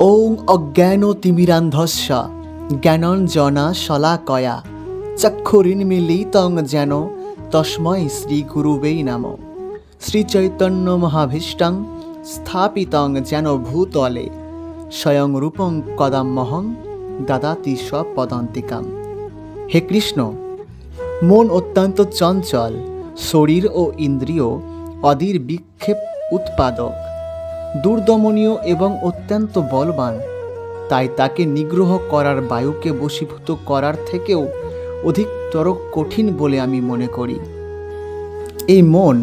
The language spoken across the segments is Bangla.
ওং অজ্ঞানতিমিরান্ধস্য জ্ঞানাঞ্জনা শলাকয়া চক্ষুরিন্মীলিতং যেন তস্मै শ্রীগুরুবে নমঃ। শ্রীচৈতন্য মহাভীষ্টং স্থাপিতং যেন ভূতলে স্বয়ং রূপং কদাম্যহং দদাতি স্বপদান্তিকাম। হে কৃষ্ণ, মন অত্যন্ত চঞ্চল, শরীর ও ইন্দ্রিয় অধীর বিক্ষেপ উৎপাদক, দুর্দমনীয় এবং অত্যন্ত বলবান। তাই তাকে নিগ্রহ করার, বায়ুকে বশীভূত করার থেকেও অধিকতর কঠিন বলে আমি মনে করি। এই মন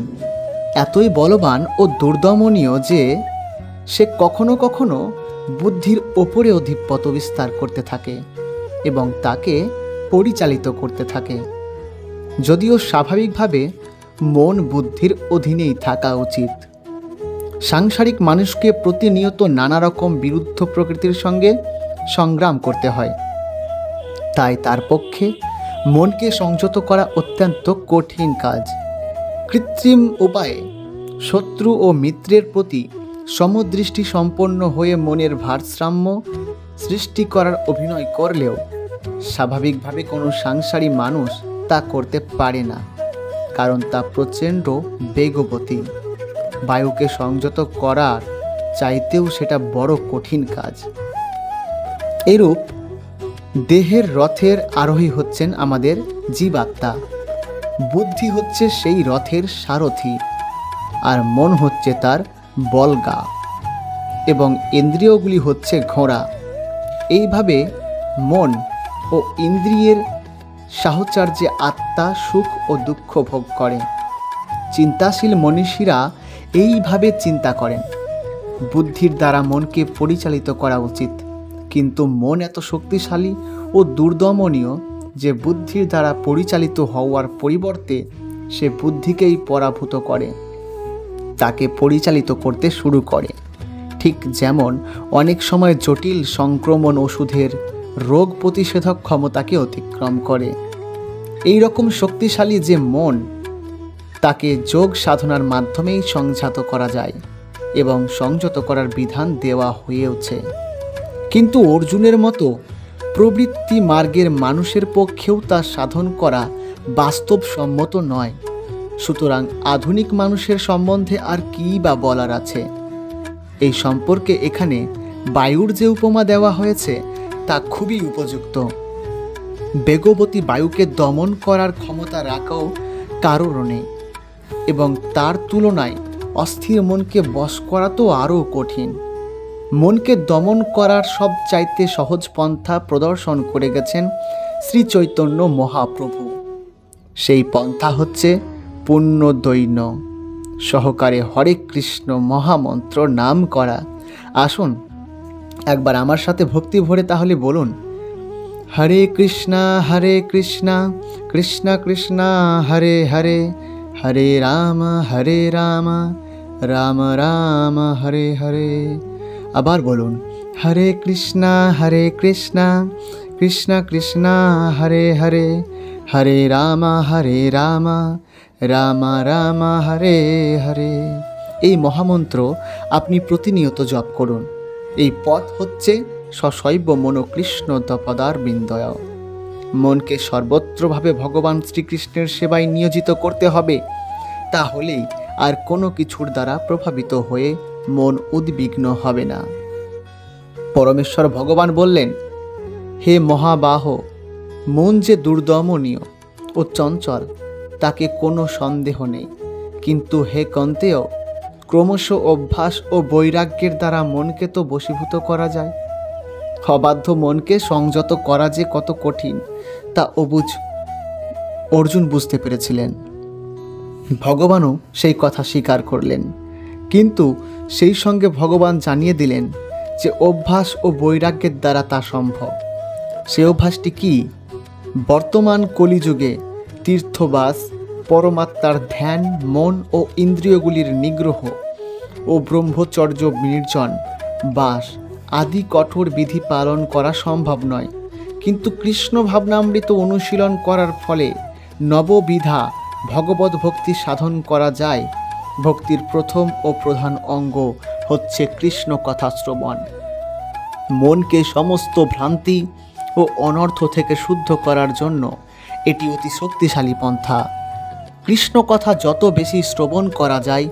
এতই বলবান ও দুর্দমনীয় যে সে কখনো কখনো বুদ্ধির ওপরে অধিপত্য বিস্তার করতে থাকে এবং তাকে পরিচালিত করতে থাকে। যদিও স্বাভাবিকভাবে মন বুদ্ধির অধীনেই থাকা উচিত। সাংসারিক মানুষকে প্রতিনিয়ত নানা রকম বিরুদ্ধ প্রকৃতির সঙ্গে সংগ্রাম করতে হয়। তাই তার পক্ষে মনকে সংযত করা অত্যন্ত কঠিন কাজ। কৃত্রিম উপায়ে শত্রু ও মিত্রের প্রতি সমদৃষ্টি সম্পন্ন হয়ে মনের ভারসাম্য সৃষ্টি করার অভিনয় করলেও স্বাভাবিকভাবে কোনো সাংসারিক মানুষ তা করতে পারে না, কারণ তা প্রচণ্ড বেগবতী। বায়ুকে সংযত করার চাইতেও সেটা বড় কঠিন কাজ। এরূপ দেহের রথের আরোহী হচ্ছেন আমাদের জীবাত্মা। বুদ্ধি হচ্ছে সেই রথের সারথি, আর মন হচ্ছে তার বলগা এবং ইন্দ্রিয়গুলি হচ্ছে ঘোড়া। এইভাবে মন ও ইন্দ্রিয়ের সাহচর্যে আত্মা সুখ ও দুঃখ ভোগ করে। চিন্তাশীল মনীষীরা এইভাবে চিন্তা করেন। বুদ্ধির দ্বারা মনকে পরিচালিত করা উচিত, কিন্তু মন এত শক্তিশালী ও দুর্দমনীয় যে বুদ্ধির দ্বারা পরিচালিত হওয়ার পরিবর্তে সে বুদ্ধিকেই পরাভূত করে, তাকে পরিচালিত করতে শুরু করে। ঠিক যেমন অনেক সময় জটিল সংক্রমণ ওষুধের রোগ প্রতিষেধক ক্ষমতাকে অতিক্রম করে। এই রকম শক্তিশালী যে মন, তাকে যোগ সাধনার মাধ্যমেই সংযত করা যায় এবং সংযত করার বিধান দেওয়া হয়েওছে। কিন্তু অর্জুনের মতো প্রবৃত্তি মার্গের মানুষের পক্ষেও তা সাধন করা বাস্তবসম্মত নয়। সুতরাং আধুনিক মানুষের সম্বন্ধে আর কী বা বলার আছে? এই সম্পর্কে এখানে বায়ুর যে উপমা দেওয়া হয়েছে তা খুবই উপযুক্ত। বেগবতী বায়ুকে দমন করার ক্ষমতা রাখাও কারোর নেই, এবং তার তুলনায় অস্থির মনকে বশ করা তো আরও কঠিন। মনকে দমন করার সবচাইতে সহজ পন্থা প্রদর্শন করে গেছেন শ্রী চৈতন্য মহাপ্রভু। সেই পন্থা হচ্ছে পুণ্য দৈন্য সহকারে হরে কৃষ্ণ মহামন্ত্র নাম করা। আসুন একবার আমার সাথে ভক্তি ভরে তাহলে বলুন, হরে কৃষ্ণা কৃষ্ণ কৃষ্ণ হরে হরে, হরে রাম রাম রাম হরে হরে। আবার বলুন, হরে কৃষ্ণ কৃষ্ণ কৃষ্ণ হরে হরে, হরে রাম রাম রাম হরে হরে। এই মহামন্ত্র আপনি প্রতিনিয়ত জপ করুন। এই পথ হচ্ছে সশৈব মনো কৃষ্ণ পদারবিন্দয়। মনকে সর্বত্রভাবে ভগবান শ্রীকৃষ্ণের সেবায় নিয়োজিত করতে হবে। তাহলেই আর কোনো কিছুর দ্বারা প্রভাবিত হয়ে মন উদ্বিগ্ন হবে না। পরমেশ্বর ভগবান বললেন, হে মহাবাহ, মন যে দুর্দমনীয় ও চঞ্চল তাকে কোনো সন্দেহ নেই, কিন্তু হে কন্তেয়, ক্রমশ অভ্যাস ও বৈরাগ্যের দ্বারা মনকে তো বশীভূত করা যায়। অবাধ্য মনকে সংযত করা যে কত কঠিন তা অর্জুন বুঝতে পেরেছিলেন। ভগবানও সেই কথা স্বীকার করলেন, কিন্তু সেই সঙ্গে ভগবান জানিয়ে দিলেন যে অভ্যাস ও বৈরাগ্যের দ্বারা তা সম্ভব। সে অভ্যাসটি কি? বর্তমান কলিযুগে তীর্থবাস, পরমাত্মার ধ্যান, মন ও ইন্দ্রিয়গুলির নিগ্রহ ও ব্রহ্মচর্য নির্জন বাস আদি কঠোর বিধি পালন করা সম্ভব নয়, কিন্তু কৃষ্ণ ভাবনামৃত অনুশীলন করার ফলে নববিধা ভগবত ভক্তি সাধন করা যায়। ভক্তির প্রথম ও প্রধান অঙ্গ হচ্ছে কৃষ্ণ কথা শ্রবণ। মনকে সমস্ত ভ্রান্তি ও অনর্থ থেকে শুদ্ধ করার জন্য এটি অতি শক্তিশালী পন্থা। কৃষ্ণ কথা যত বেশি শ্রবণ করা যায়,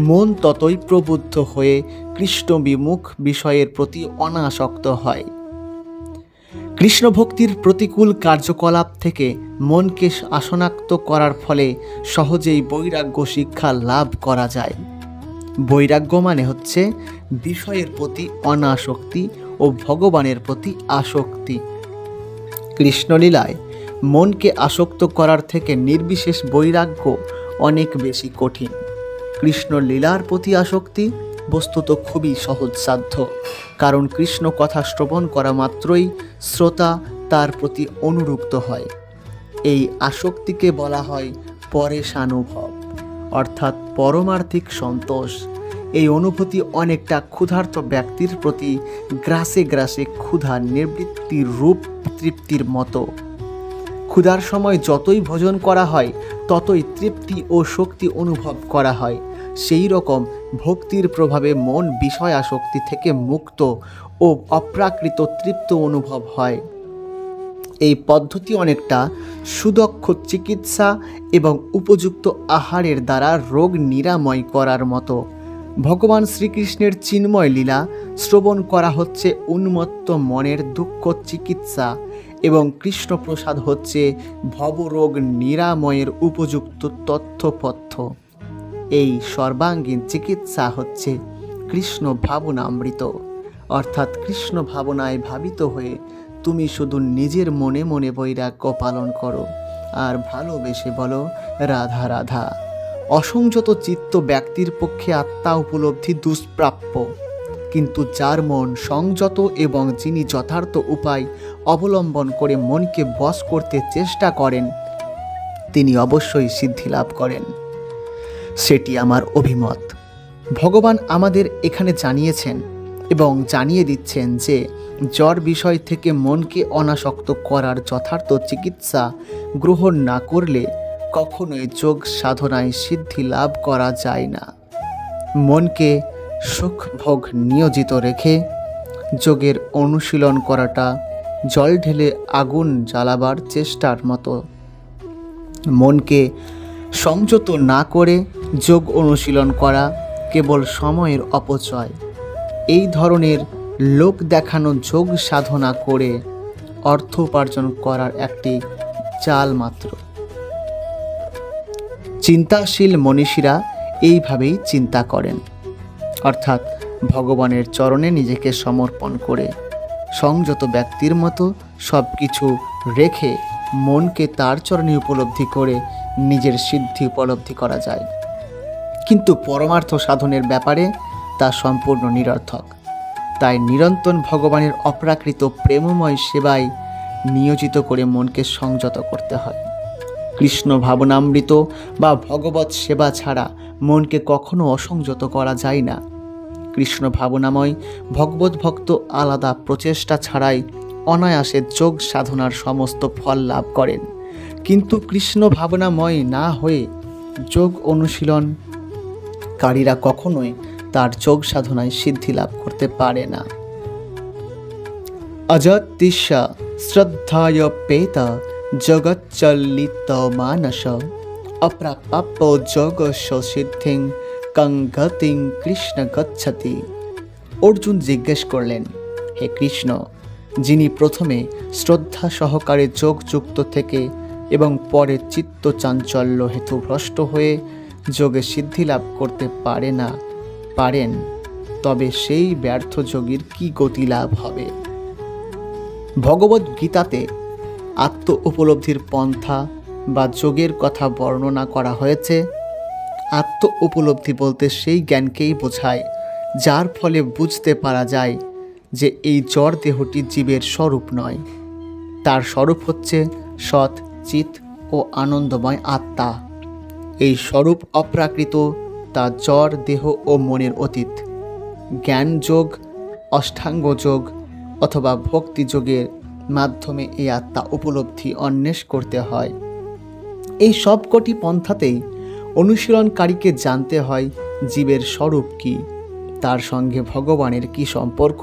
মন ততই প্রবুদ্ধ হয়ে কৃষ্ণ বিমুখ বিষয়ের প্রতি অনাসক্ত হয়। কৃষ্ণ ভক্তির প্রতিকূল কার্যকলাপ থেকে মনকে আসনাক্ত করার ফলে সহজেই বৈরাগ্য শিক্ষা লাভ করা যায়। বৈরাগ্য মানে হচ্ছে বিষয়ের প্রতি অনাসক্তি ও ভগবানের প্রতি আসক্তি। কৃষ্ণলীলায় মনকে আসক্ত করার থেকে নির্বিশেষ বৈরাগ্য অনেক বেশি কঠিন। কৃষ্ণ লীলার প্রতি আসক্তি বস্তুত খুবই সহজসাধ্য, কারণ কৃষ্ণ কথা শ্রবণ করা মাত্রই শ্রোতা তার প্রতি অনুরক্ত হয়। এই আসক্তিকে বলা হয় পরেশানুভব, অর্থাৎ পরমার্থিক সন্তোষ। এই অনুভূতি অনেকটা ক্ষুধার্ত ব্যক্তির প্রতি গ্রাসে গ্রাসে ক্ষুধা নিবৃত্তির রূপ তৃপ্তির মতো। ক্ষুধার সময় যতই ভোজন করা হয় ততই তৃপ্তি ও শক্তি অনুভব করা হয়। সেই রকম ভক্তির প্রভাবে মন বিষয় আসক্তি থেকে মুক্ত ও অপ্রাকৃত তৃপ্ত অনুভব হয়। এই পদ্ধতি অনেকটা সুদক্ষ চিকিৎসা এবং উপযুক্ত আহারের দ্বারা রোগ নিরাময় করার মতো। ভগবান শ্রীকৃষ্ণের চিন্ময় লীলা শ্রবণ করা হচ্ছে উন্মত্ত মনের দুঃখ চিকিৎসা, এবং কৃষ্ণপ্রসাদ হচ্ছে ভবরোগ নিরাময়ের উপযুক্ত তথ্যপথ্য। এই সর্বাঙ্গীন চিকিৎসা হচ্ছে কৃষ্ণ ভাবনামৃত, অর্থাৎ কৃষ্ণ ভাবনায় ভাবিত হয়ে তুমি শুধু নিজের মনে মনে বৈরাগ্য পালন করো আর ভালোবেসে বলো রাধা রাধা। অসংযত চিত্ত ব্যক্তির পক্ষে আত্মা উপলব্ধি দুষ্প্রাপ্য, কিন্তু যার মন সংযত এবং যিনি যথার্থ উপায় অবলম্বন করে মনকে বশ করতে চেষ্টা করেন তিনি অবশ্যই সিদ্ধি লাভ করেন। সেটি আমার অভিমত। ভগবান আমাদের এখানে জানিয়েছেন এবং জানিয়ে দিচ্ছেন যে জ্বর বিষয় থেকে মনকে অনাসক্ত করার যথার্থ চিকিৎসা গ্রহণ না করলে কখনোই যোগ সাধনায় সিদ্ধি লাভ করা যায় না। মনকে সুখ ভোগ নিয়োজিত রেখে যোগের অনুশীলন করাটা জল ঢেলে আগুন জ্বালাবার চেষ্টার মতো। মনকে সংযত না করে যোগ অনুশীলন করা কেবল সময়ের অপচয়। এই ধরনের লোক দেখানো যোগ সাধনা করে অর্থ উপার্জন করার একটি চাল মাত্র। চিন্তাশীল মনীষীরা এইভাবেই চিন্তা করেন, অর্থাৎ ভগবানের চরণে নিজেকে সমর্পণ করে সংযত ব্যক্তির মতো সব কিছু রেখে মনকে তার চরণে উপলব্ধি করে নিজের সিদ্ধি উপলব্ধি করা যায়। কিন্তু পরমার্থ সাধনের ব্যাপারে তা সম্পূর্ণ নিরর্থক। তাই নিরন্তর ভগবানের অপ্রাকৃত প্রেমময় সেবায় নিয়োজিত করে মনকে সংযত করতে হয়। কৃষ্ণ ভাবনামৃত বা ভগবৎ সেবা ছাড়া মনকে কখনো অসংযত করা যায় না। কৃষ্ণ ভাবনাময় ভগবত ভক্ত আলাদা প্রচেষ্টা ছাড়াই অনায়াসে যোগ সাধনার সমস্ত ফল লাভ করেন, কিন্তু কৃষ্ণ ভাবনাময় না হয়ে যোগ অনুশীলনকারীরা কখনোই তার যোগ সাধনায় সিদ্ধি লাভ করতে পারে না। অযতিষ্য শ্রদ্ধায় পেত জগচ্চলিত মানস অপ্রাপ্য যোগ সিদ্ধিং কঙ্গতিং কৃষ্ণ গচ্ছতি। অর্জুন জিজ্ঞেস করলেন, হে কৃষ্ণ, যিনি প্রথমে শ্রদ্ধা সহকারে যোগযুক্ত থেকে এবং পরে চিত্ত চাঞ্চল্য হেতু ভ্রষ্ট হয়ে যোগে সিদ্ধি লাভ করতে পারেন, তবে সেই ব্যর্থ যোগীর কি গতি লাভ হবে? ভগবদ্ গীতাতে আত্ম উপলব্ধির পন্থা বা যোগের কথা বর্ণনা করা হয়েছে। আত্ম উপলব্ধি বলতে সেই জ্ঞানকেই বোঝায় যার ফলে বুঝতে পারা যায় যে এই জড় দেহটি জীবের স্বরূপ নয়, তার স্বরূপ হচ্ছে সৎ চিৎ ও আনন্দময় আত্মা। এই স্বরূপ অপ্রাকৃত, তা জড় দেহ ও মনের অতীত। জ্ঞান যোগ, অষ্টাঙ্গ যোগ অথবা ভক্তি যোগের মাধ্যমে এই আত্মা উপলব্ধি অন্বেষ করতে হয়। এই সবকটি পন্থাতেই অনুশীলনকারীকে জানতে হয় জীবের স্বরূপ কী, তার সঙ্গে ভগবানের কি সম্পর্ক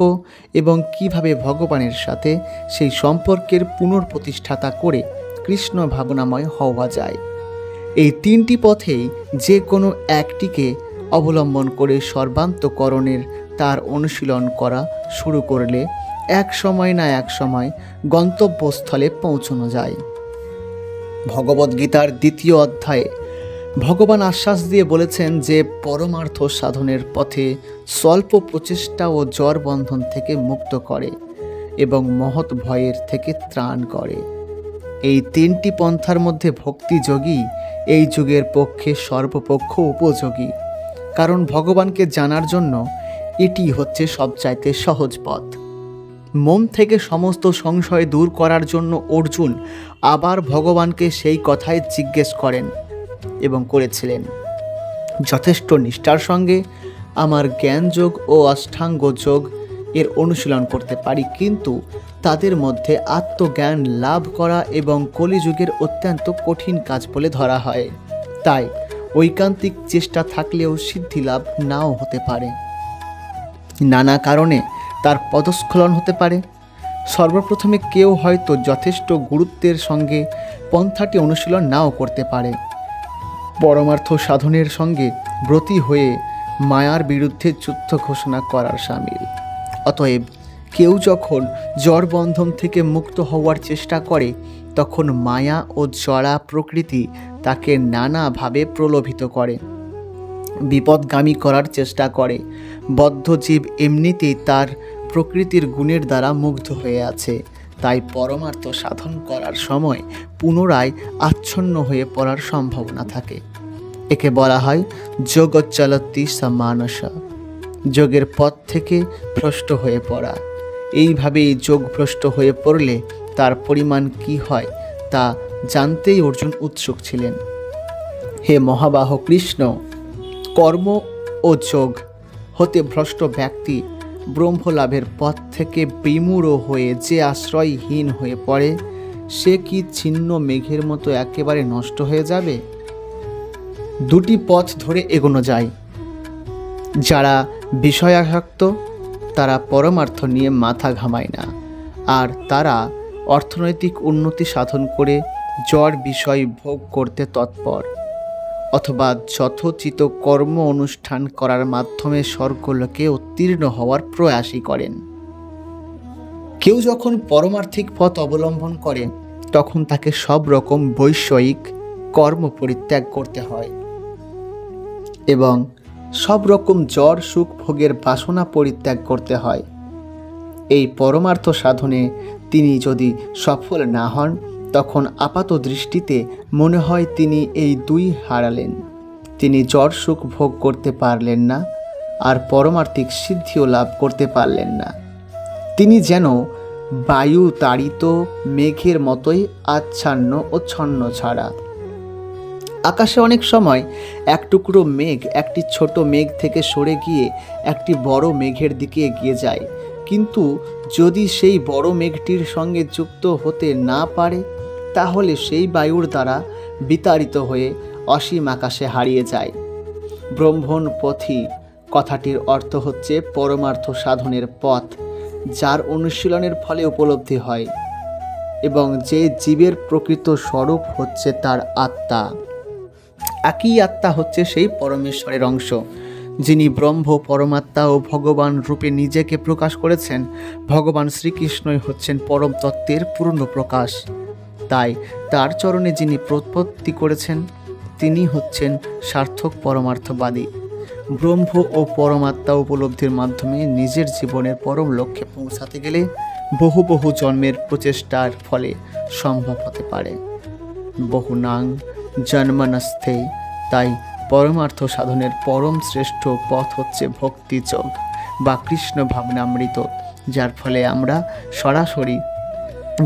এবং কিভাবে ভগবানের সাথে সেই সম্পর্কের পুনঃপ্রতিষ্ঠাতা করে কৃষ্ণ ভাবনাময় হওয়া যায়। এই তিনটি পথেই যে কোনো একটিকে অবলম্বন করে সর্বান্তকরণের তার অনুশীলন করা শুরু করলে এক সময় না এক সময় গন্তব্যস্থলে পৌঁছানো যায়। ভগবদ্গীতার ২য় অধ্যায়ে ভগবান আশ্বাস দিয়ে বলেছেন যে পরমার্থ সাধনের পথে স্বল্প প্রচেষ্টা ও জড় বন্ধন থেকে মুক্ত করে এবং মহৎ ভয়ের থেকে ত্রাণ করে। এই তিনটি পন্থার মধ্যে ভক্তিযোগী এই যুগের পক্ষে সর্বপক্ষ উপযোগী, কারণ ভগবানকে জানার জন্য এটি হচ্ছে সবচাইতে সহজ পথ। মন থেকে সমস্ত সংশয় দূর করার জন্য অর্জুন আবার ভগবানকে সেই কথাই জিজ্ঞেস করেন এবং করেছিলেন, যথেষ্ট নিষ্ঠার সঙ্গে আমার জ্ঞান যোগ ও অষ্টাঙ্গ যোগ এর অনুশীলন করতে পারি, কিন্তু তাদের মধ্যে আত্মজ্ঞান লাভ করা এবং কলিযুগের অত্যন্ত কঠিন কাজ বলে ধরা হয়। তাই ঐকান্তিক চেষ্টা থাকলেও সিদ্ধি লাভ নাও হতে পারে। নানা কারণে তার পদস্খলন হতে পারে। সর্বপ্রথমে কেউ হয়তো যথেষ্ট গুরুত্বের সঙ্গে পন্থাটি অনুশীলন নাও করতে পারে। পরমার্থ সাধনের সঙ্গে ব্রতী হয়ে মায়ার বিরুদ্ধে যুদ্ধ ঘোষণা করার সামিল। অতএব কেউ যখন জড় বন্ধন থেকে মুক্ত হওয়ার চেষ্টা করে, তখন মায়া ও জড়া প্রকৃতি তাকে নানাভাবে প্রলোভিত করে, বিপদগামী করার চেষ্টা করে। বদ্ধ জীব এমনিতেই তার প্রকৃতির গুণের দ্বারা মুগ্ধ হয়ে আছে, তাই পরমার্থ সাধন করার সময় পুনরায় আচ্ছন্ন হয়ে পড়ার সম্ভাবনা থাকে। একে বলা হয় যোগচ্চলতি সমানসা, যোগের পথ থেকে ভ্রষ্ট হয়ে পড়া। এইভাবেই যোগভ্রষ্ট হয়ে পড়লে তার পরিমাণ কি হয় তা জানতেই অর্জুন উৎসুক ছিলেন। হে মহাবাহ কৃষ্ণ, কর্ম ও যোগ হতে ভ্রষ্ট ব্যক্তি ব্রহ্মলাভের পথ থেকে বিমূঢ় হয়ে যে আশ্রয়হীন হয়ে পড়ে, সে কি ছিন্ন মেঘের মতো একেবারে নষ্ট হয়ে যাবে? দুটি পথ ধরে এগোনো যায়। যারা বিষয়াসক্ত তারা পরমার্থ নিয়ে মাথা ঘামায় না, আর তারা অর্থনৈতিক উন্নতি সাধন করে জড় বিষয় ভোগ করতে তৎপর, অথবা যথোচিত কর্ম অনুষ্ঠান করার মাধ্যমে স্বর্গলোকে উত্তীর্ণ হওয়ার প্রয়াসই করেন। কেউ যখন পরমার্থিক পথ অবলম্বন করে, তখন তাকে সব রকম বৈষয়িক কর্ম পরিত্যাগ করতে হয় এবং সব রকম জড় সুখ ভোগের বাসনা পরিত্যাগ করতে হয়। এই পরমার্থ সাধনে তিনি যদি সফল না হন, তখন আপাত দৃষ্টিতে মনে হয় তিনি এই দুই হারালেন। তিনি জড় সুখ ভোগ করতে পারলেন না, আর পরমার্থিক সিদ্ধিও লাভ করতে পারলেন না। তিনি যেন বায়ু তাড়িত মেঘের মতোই আচ্ছন্ন ও ছন্ন ছাড়া। আকাশে অনেক সময় এক টুকরো মেঘ একটি ছোট মেঘ থেকে সরে গিয়ে একটি বড় মেঘের দিকে এগিয়ে যায়, কিন্তু যদি সেই বড় মেঘটির সঙ্গে যুক্ত হতে না পারে, তাহলে সেই বায়ুর দ্বারা বিতাড়িত হয়ে অসীম আকাশে হারিয়ে যায়। ব্রহ্মণ পথি কথাটির অর্থ হচ্ছে পরমার্থ সাধনের পথ, যার অনুশীলনের ফলে উপলব্ধি হয় এবং যে জীবের প্রকৃত স্বরূপ হচ্ছে তার আত্মা। একই আত্মা হচ্ছে সেই পরমেশ্বরের অংশ, যিনি ব্রহ্ম পরমাত্মা ও ভগবান রূপে নিজেকে প্রকাশ করেছেন। ভগবান শ্রীকৃষ্ণই হচ্ছেন পরম তত্ত্বের পূর্ণ প্রকাশ। তাই তার চরণে যিনি প্রপত্তি করেছেন, তিনি হচ্ছেন সার্থক পরমার্থবাদী। ব্রহ্ম ও পরমাত্মা উপলব্ধির মাধ্যমে নিজের জীবনের পরম লক্ষ্যে পৌঁছাতে গেলে বহু বহু জন্মের প্রচেষ্টার ফলে সম্ভব হতে পারে। বহুনাং জন্মনস্থে। তাই পরমার্থ সাধনের পরম শ্রেষ্ঠ পথ হচ্ছে ভক্তিযোগ বা কৃষ্ণ ভাবনামৃত, যার ফলে আমরা সরাসরি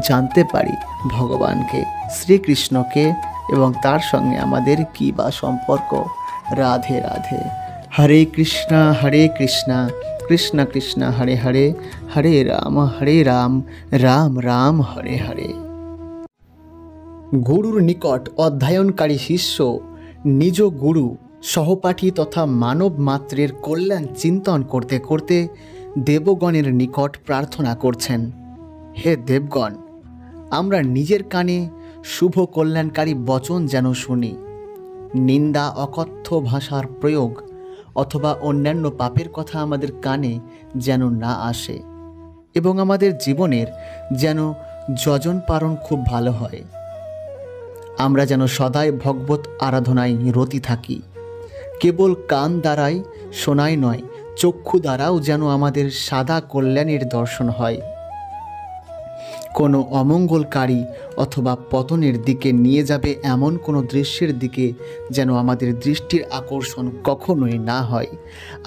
জানতে পারি ভগবানকে, শ্রীকৃষ্ণকে এবং তার সঙ্গে আমাদের কী বা সম্পর্ক। রাধে রাধে। হরে কৃষ্ণা কৃষ্ণ কৃষ্ণ হরে হরে, হরে রাম রাম রাম হরে হরে। গুরুর নিকট অধ্যয়নকারী শিষ্য নিজ গুরু সহপাঠী তথা মানব মাত্রের কল্যাণ চিন্তন করতে করতে দেবগণের নিকট প্রার্থনা করছেন, হে দেবগণ, আমরা নিজের কানে শুভ কল্যাণকারী বচন যেন শুনি, নিন্দা, অকথ্য ভাষার প্রয়োগ অথবা অন্যান্য পাপের কথা আমাদের কানে যেন না আসে, এবং আমাদের জীবনের যেন যজন পালন খুব ভালো হয়। আমরা যেন সদাই ভগবত আরাধনায় রতি থাকি। কেবল কান দ্বারাই শোনাই নয়, চক্ষু দ্বারাও যেন আমাদের সাদা কল্যাণের দর্শন হয়। কোনো অমঙ্গলকারী অথবা পতনের দিকে নিয়ে যাবে এমন কোনো দৃশ্যের দিকে যেন আমাদের দৃষ্টির আকর্ষণ কখনোই না হয়।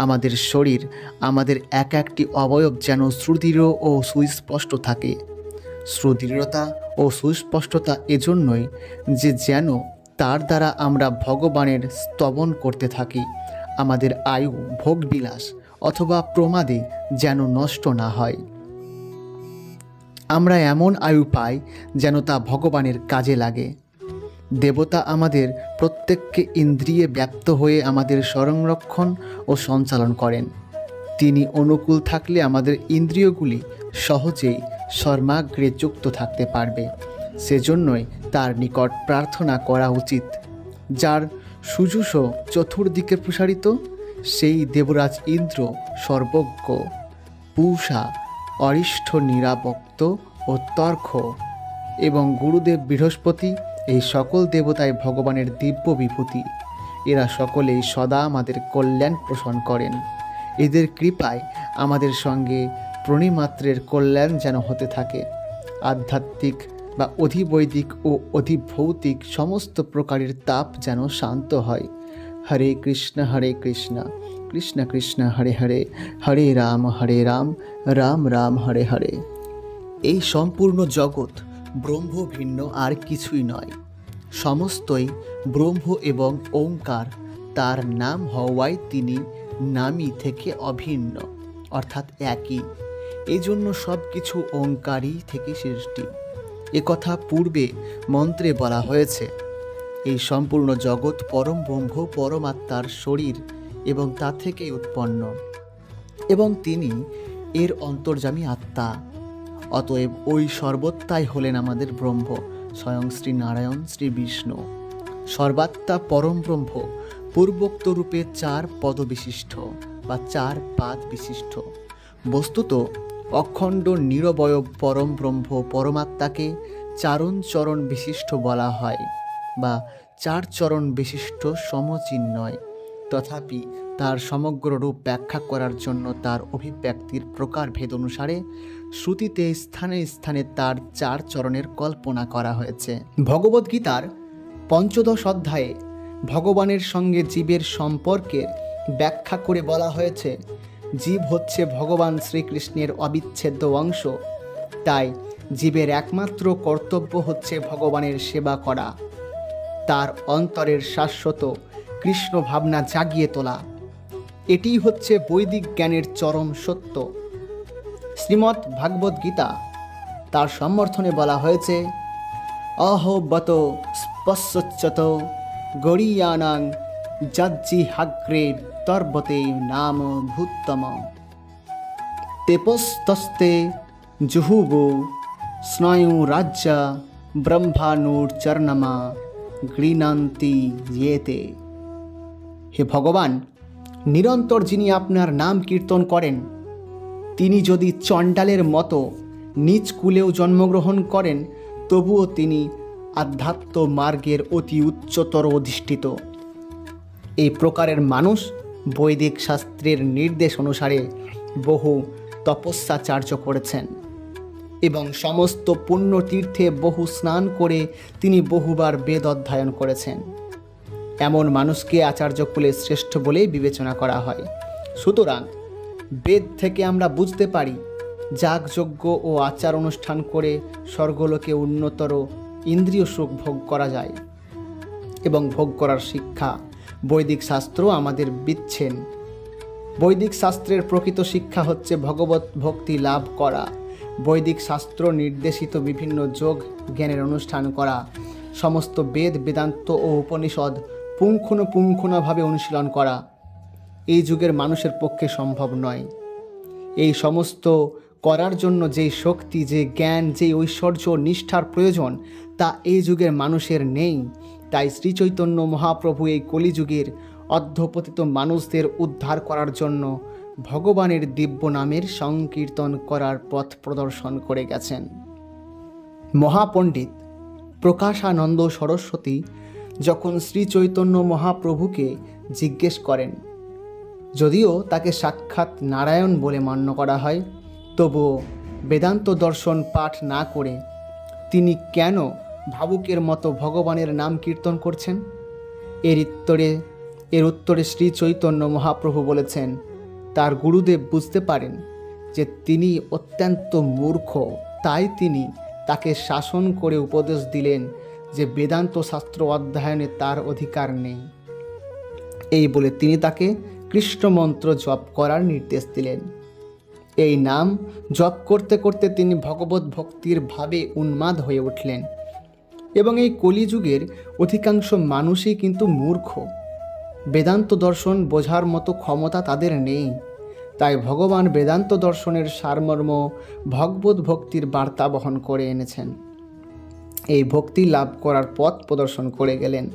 আমাদের শরীর, আমাদের এক একটি অবয়ব যেন সুদৃঢ় ও সুস্পষ্ট থাকে। সুদৃঢ়তা ও সুস্পষ্টতা এজন্যই যে যেন তার দ্বারা আমরা ভগবানের স্তবন করতে থাকি। আমাদের আয়ু, ভোগবিলাস অথবা প্রমাদে যেন নষ্ট না হয়। আমরা এমন আয়ু পাই যেন তা ভগবানের কাজে লাগে। দেবতা আমাদের প্রত্যেককে ইন্দ্রিয়ে ব্যাপ্ত হয়ে আমাদের সংরক্ষণ ও সঞ্চালন করেন। তিনি অনুকূল থাকলে আমাদের ইন্দ্রিয়গুলি সহজেই শর্মাগ্রে যুক্ত থাকতে পারবে। সেজন্যই তার নিকট প্রার্থনা করা উচিত। যার সুযুষ চতুর্দিকে প্রসারিত, সেই দেবরাজ ইন্দ্র সর্বজ্ঞ, পূষা অরিষ্ঠ নিরাপক্ত ও তর্ক এবং গুরুদেব বৃহস্পতি, এই সকল দেবতাই ভগবানের দিব্য বিভূতি। এরা সকলেই সদা আমাদের কল্যাণ পোষণ করেন। এদের কৃপায় আমাদের সঙ্গে প্রণিমাত্রের কল্যাণ যেন হতে থাকে। আধ্যাত্মিক বা অধিবৈদিক ও অধিভৌতিক সমস্ত প্রকারের তাপ যেন শান্ত হয়। হরে কৃষ্ণ কৃষ্ণ কৃষ্ণ হরে হরে, হরে রাম রাম রাম হরে হরে। এই সম্পূর্ণ জগৎ ব্রহ্ম ভিন্ন আর কিছুই নয়। সমস্তই ব্রহ্ম এবং ওঙ্কার। তার নাম হওয়ায় তিনি নামই থেকে অভিন্ন, অর্থাৎ একই। এই জন্য সব কিছু ওঙ্কারই থেকে সৃষ্টি। একথা পূর্বে মন্ত্রে বলা হয়েছে। এই সম্পূর্ণ জগৎ পরম ব্রহ্ম পরমাত্মার শরীর এবং তা থেকেই উৎপন্ন, এবং তিনি এর অন্তর্যামী আত্মা। অতএব ওই সর্বত্যাই হলেন আমাদের ব্রহ্ম, স্বয়ং শ্রী নারায়ণ, শ্রী বিষ্ণু। সর্বাত্মা পরম ব্রহ্ম পূর্বোক্ত রূপে 4 পদ বিশিষ্ট বা 4 পাদ বিশিষ্ট। বস্তুত অখণ্ড নিরবয়ব পরম ব্রহ্ম পরমাত্মাকে চরণ বিশিষ্ট বলা হয় বা 4 চরণ বিশিষ্ট সমচিন্ময়। তথাপি তার সমগ্র রূপ ব্যাখ্যা করার জন্য তার অভিব্যক্তির প্রকারভেদ অনুসারে শ্রুতিতে স্থানে স্থানে তার 4 চরণের কল্পনা করা হয়েছে। ভগবদ্গীতার 15 অধ্যায়ে ভগবানের সঙ্গে জীবের সম্পর্কের ব্যাখ্যা করে বলা হয়েছে, জীব হচ্ছে ভগবান শ্রীকৃষ্ণের অবিচ্ছেদ্য অংশ। তাই জীবের একমাত্র কর্তব্য হচ্ছে ভগবানের সেবা করা, তার অন্তরের শাশ্বত কৃষ্ণ ভাবনা জাগিয়ে তোলা। এটিই হচ্ছে বৈদিক জ্ঞানের চরম সত্য। শ্রীমদ্ ভাগবত গীতা তার সমর্থনে বলা হয়েছে, অহোবত স্পশ্যচ্যত গরীয়ানাং যজ্জিহাগ্রে তর্বতে নাম ভূত্তম তেপস্তস্তে জুহুবু স্নায়ু রাজ্য ব্রহ্মাণুর চরণমা গৃণান্তি ইয়েতে। হে ভগবান, নিরন্তর যিনি আপনার নাম কীর্তন করেন, তিনি যদি চণ্ডালের মতো নিজ কুলেও জন্মগ্রহণ করেন, তবুও তিনি আধ্যাত্ম মার্গের অতি উচ্চতর অধিষ্ঠিত। এই প্রকারের মানুষ বৈদিক শাস্ত্রের নির্দেশ অনুসারে বহু তপস্যাচার্য করেছেন এবং সমস্ত পুণ্য তীর্থে বহু স্নান করে তিনি বহুবার বেদ অধ্যয়ন করেছেন। এমন মানুষকে আচার্যকুলে শ্রেষ্ঠ বলেই বিবেচনা করা হয়। সুতরাং বেদ থেকে আমরা বুঝতে পারি, যাগযজ্ঞ ও আচার অনুষ্ঠান করে স্বর্গলোকে উন্নতর ইন্দ্রিয় সুখ ভোগ করা যায় এবং ভোগ করার শিক্ষা বৈদিক শাস্ত্র আমাদের দিচ্ছেন। বৈদিক শাস্ত্রের প্রকৃত শিক্ষা হচ্ছে ভগবত ভক্তি লাভ করা, বৈদিক শাস্ত্র নির্দেশিত বিভিন্ন যোগ জ্ঞানের অনুষ্ঠান করা, সমস্ত বেদ, বেদান্ত ও উপনিষদ পুঙ্খানুপুঙ্খভাবে অনুশীলন করা এই যুগের মানুষের পক্ষে সম্ভব নয়। এই সমস্ত করার জন্য যেই শক্তি, যে জ্ঞান, যেই ঐশ্বর্য, নিষ্ঠার প্রয়োজন তা এই যুগের মানুষের নেই। তাই শ্রী চৈতন্য মহাপ্রভু এই কলিযুগের অধঃপতিত মানুষদের উদ্ধার করার জন্য ভগবানের দিব্য নামের সংকীর্তন করার পথ প্রদর্শন করে গেছেন। মহাপণ্ডিত প্রকাশানন্দ সরস্বতী যখন শ্রী চৈতন্য মহাপ্রভুকে জিজ্ঞেস করেন, যদিও তাকে সাক্ষাৎ নারায়ণ বলে মান্য করা হয়, তবুও বেদান্ত দর্শন পাঠ না করে তিনি কেন ভাবুকের মতো ভগবানের নাম কীর্তন করছেন? এর উত্তরে শ্রী চৈতন্য মহাপ্রভু বলেছেন, তার গুরুদেব বুঝতে পারেন যে তিনি অত্যন্ত মূর্খ, তাই তিনি তাকে শাসন করে উপদেশ দিলেন যে বেদান্ত শাস্ত্র অধ্যয়নে তার অধিকার নেই। এই বলে তিনি তাকে কৃষ্ণ মন্ত্র জপ করার নির্দেশ দিলেন। এই নাম জপ করতে করতে তিনি ভগবত ভক্তির ভাবে উন্মাদ হয়ে উঠলেন। এবং এই কলিযুগের অধিকাংশ মানুষই কিন্তু মূর্খ, বেদান্ত দর্শন বোঝার মতো ক্ষমতা তাদের নেই। তাই ভগবান বেদান্ত দর্শনের সারমর্ম ভগবত ভক্তির বার্তা বহন করে এনেছেন। এই ভক্তি লাভ করার পথ প্রদর্শন করে গেলেন।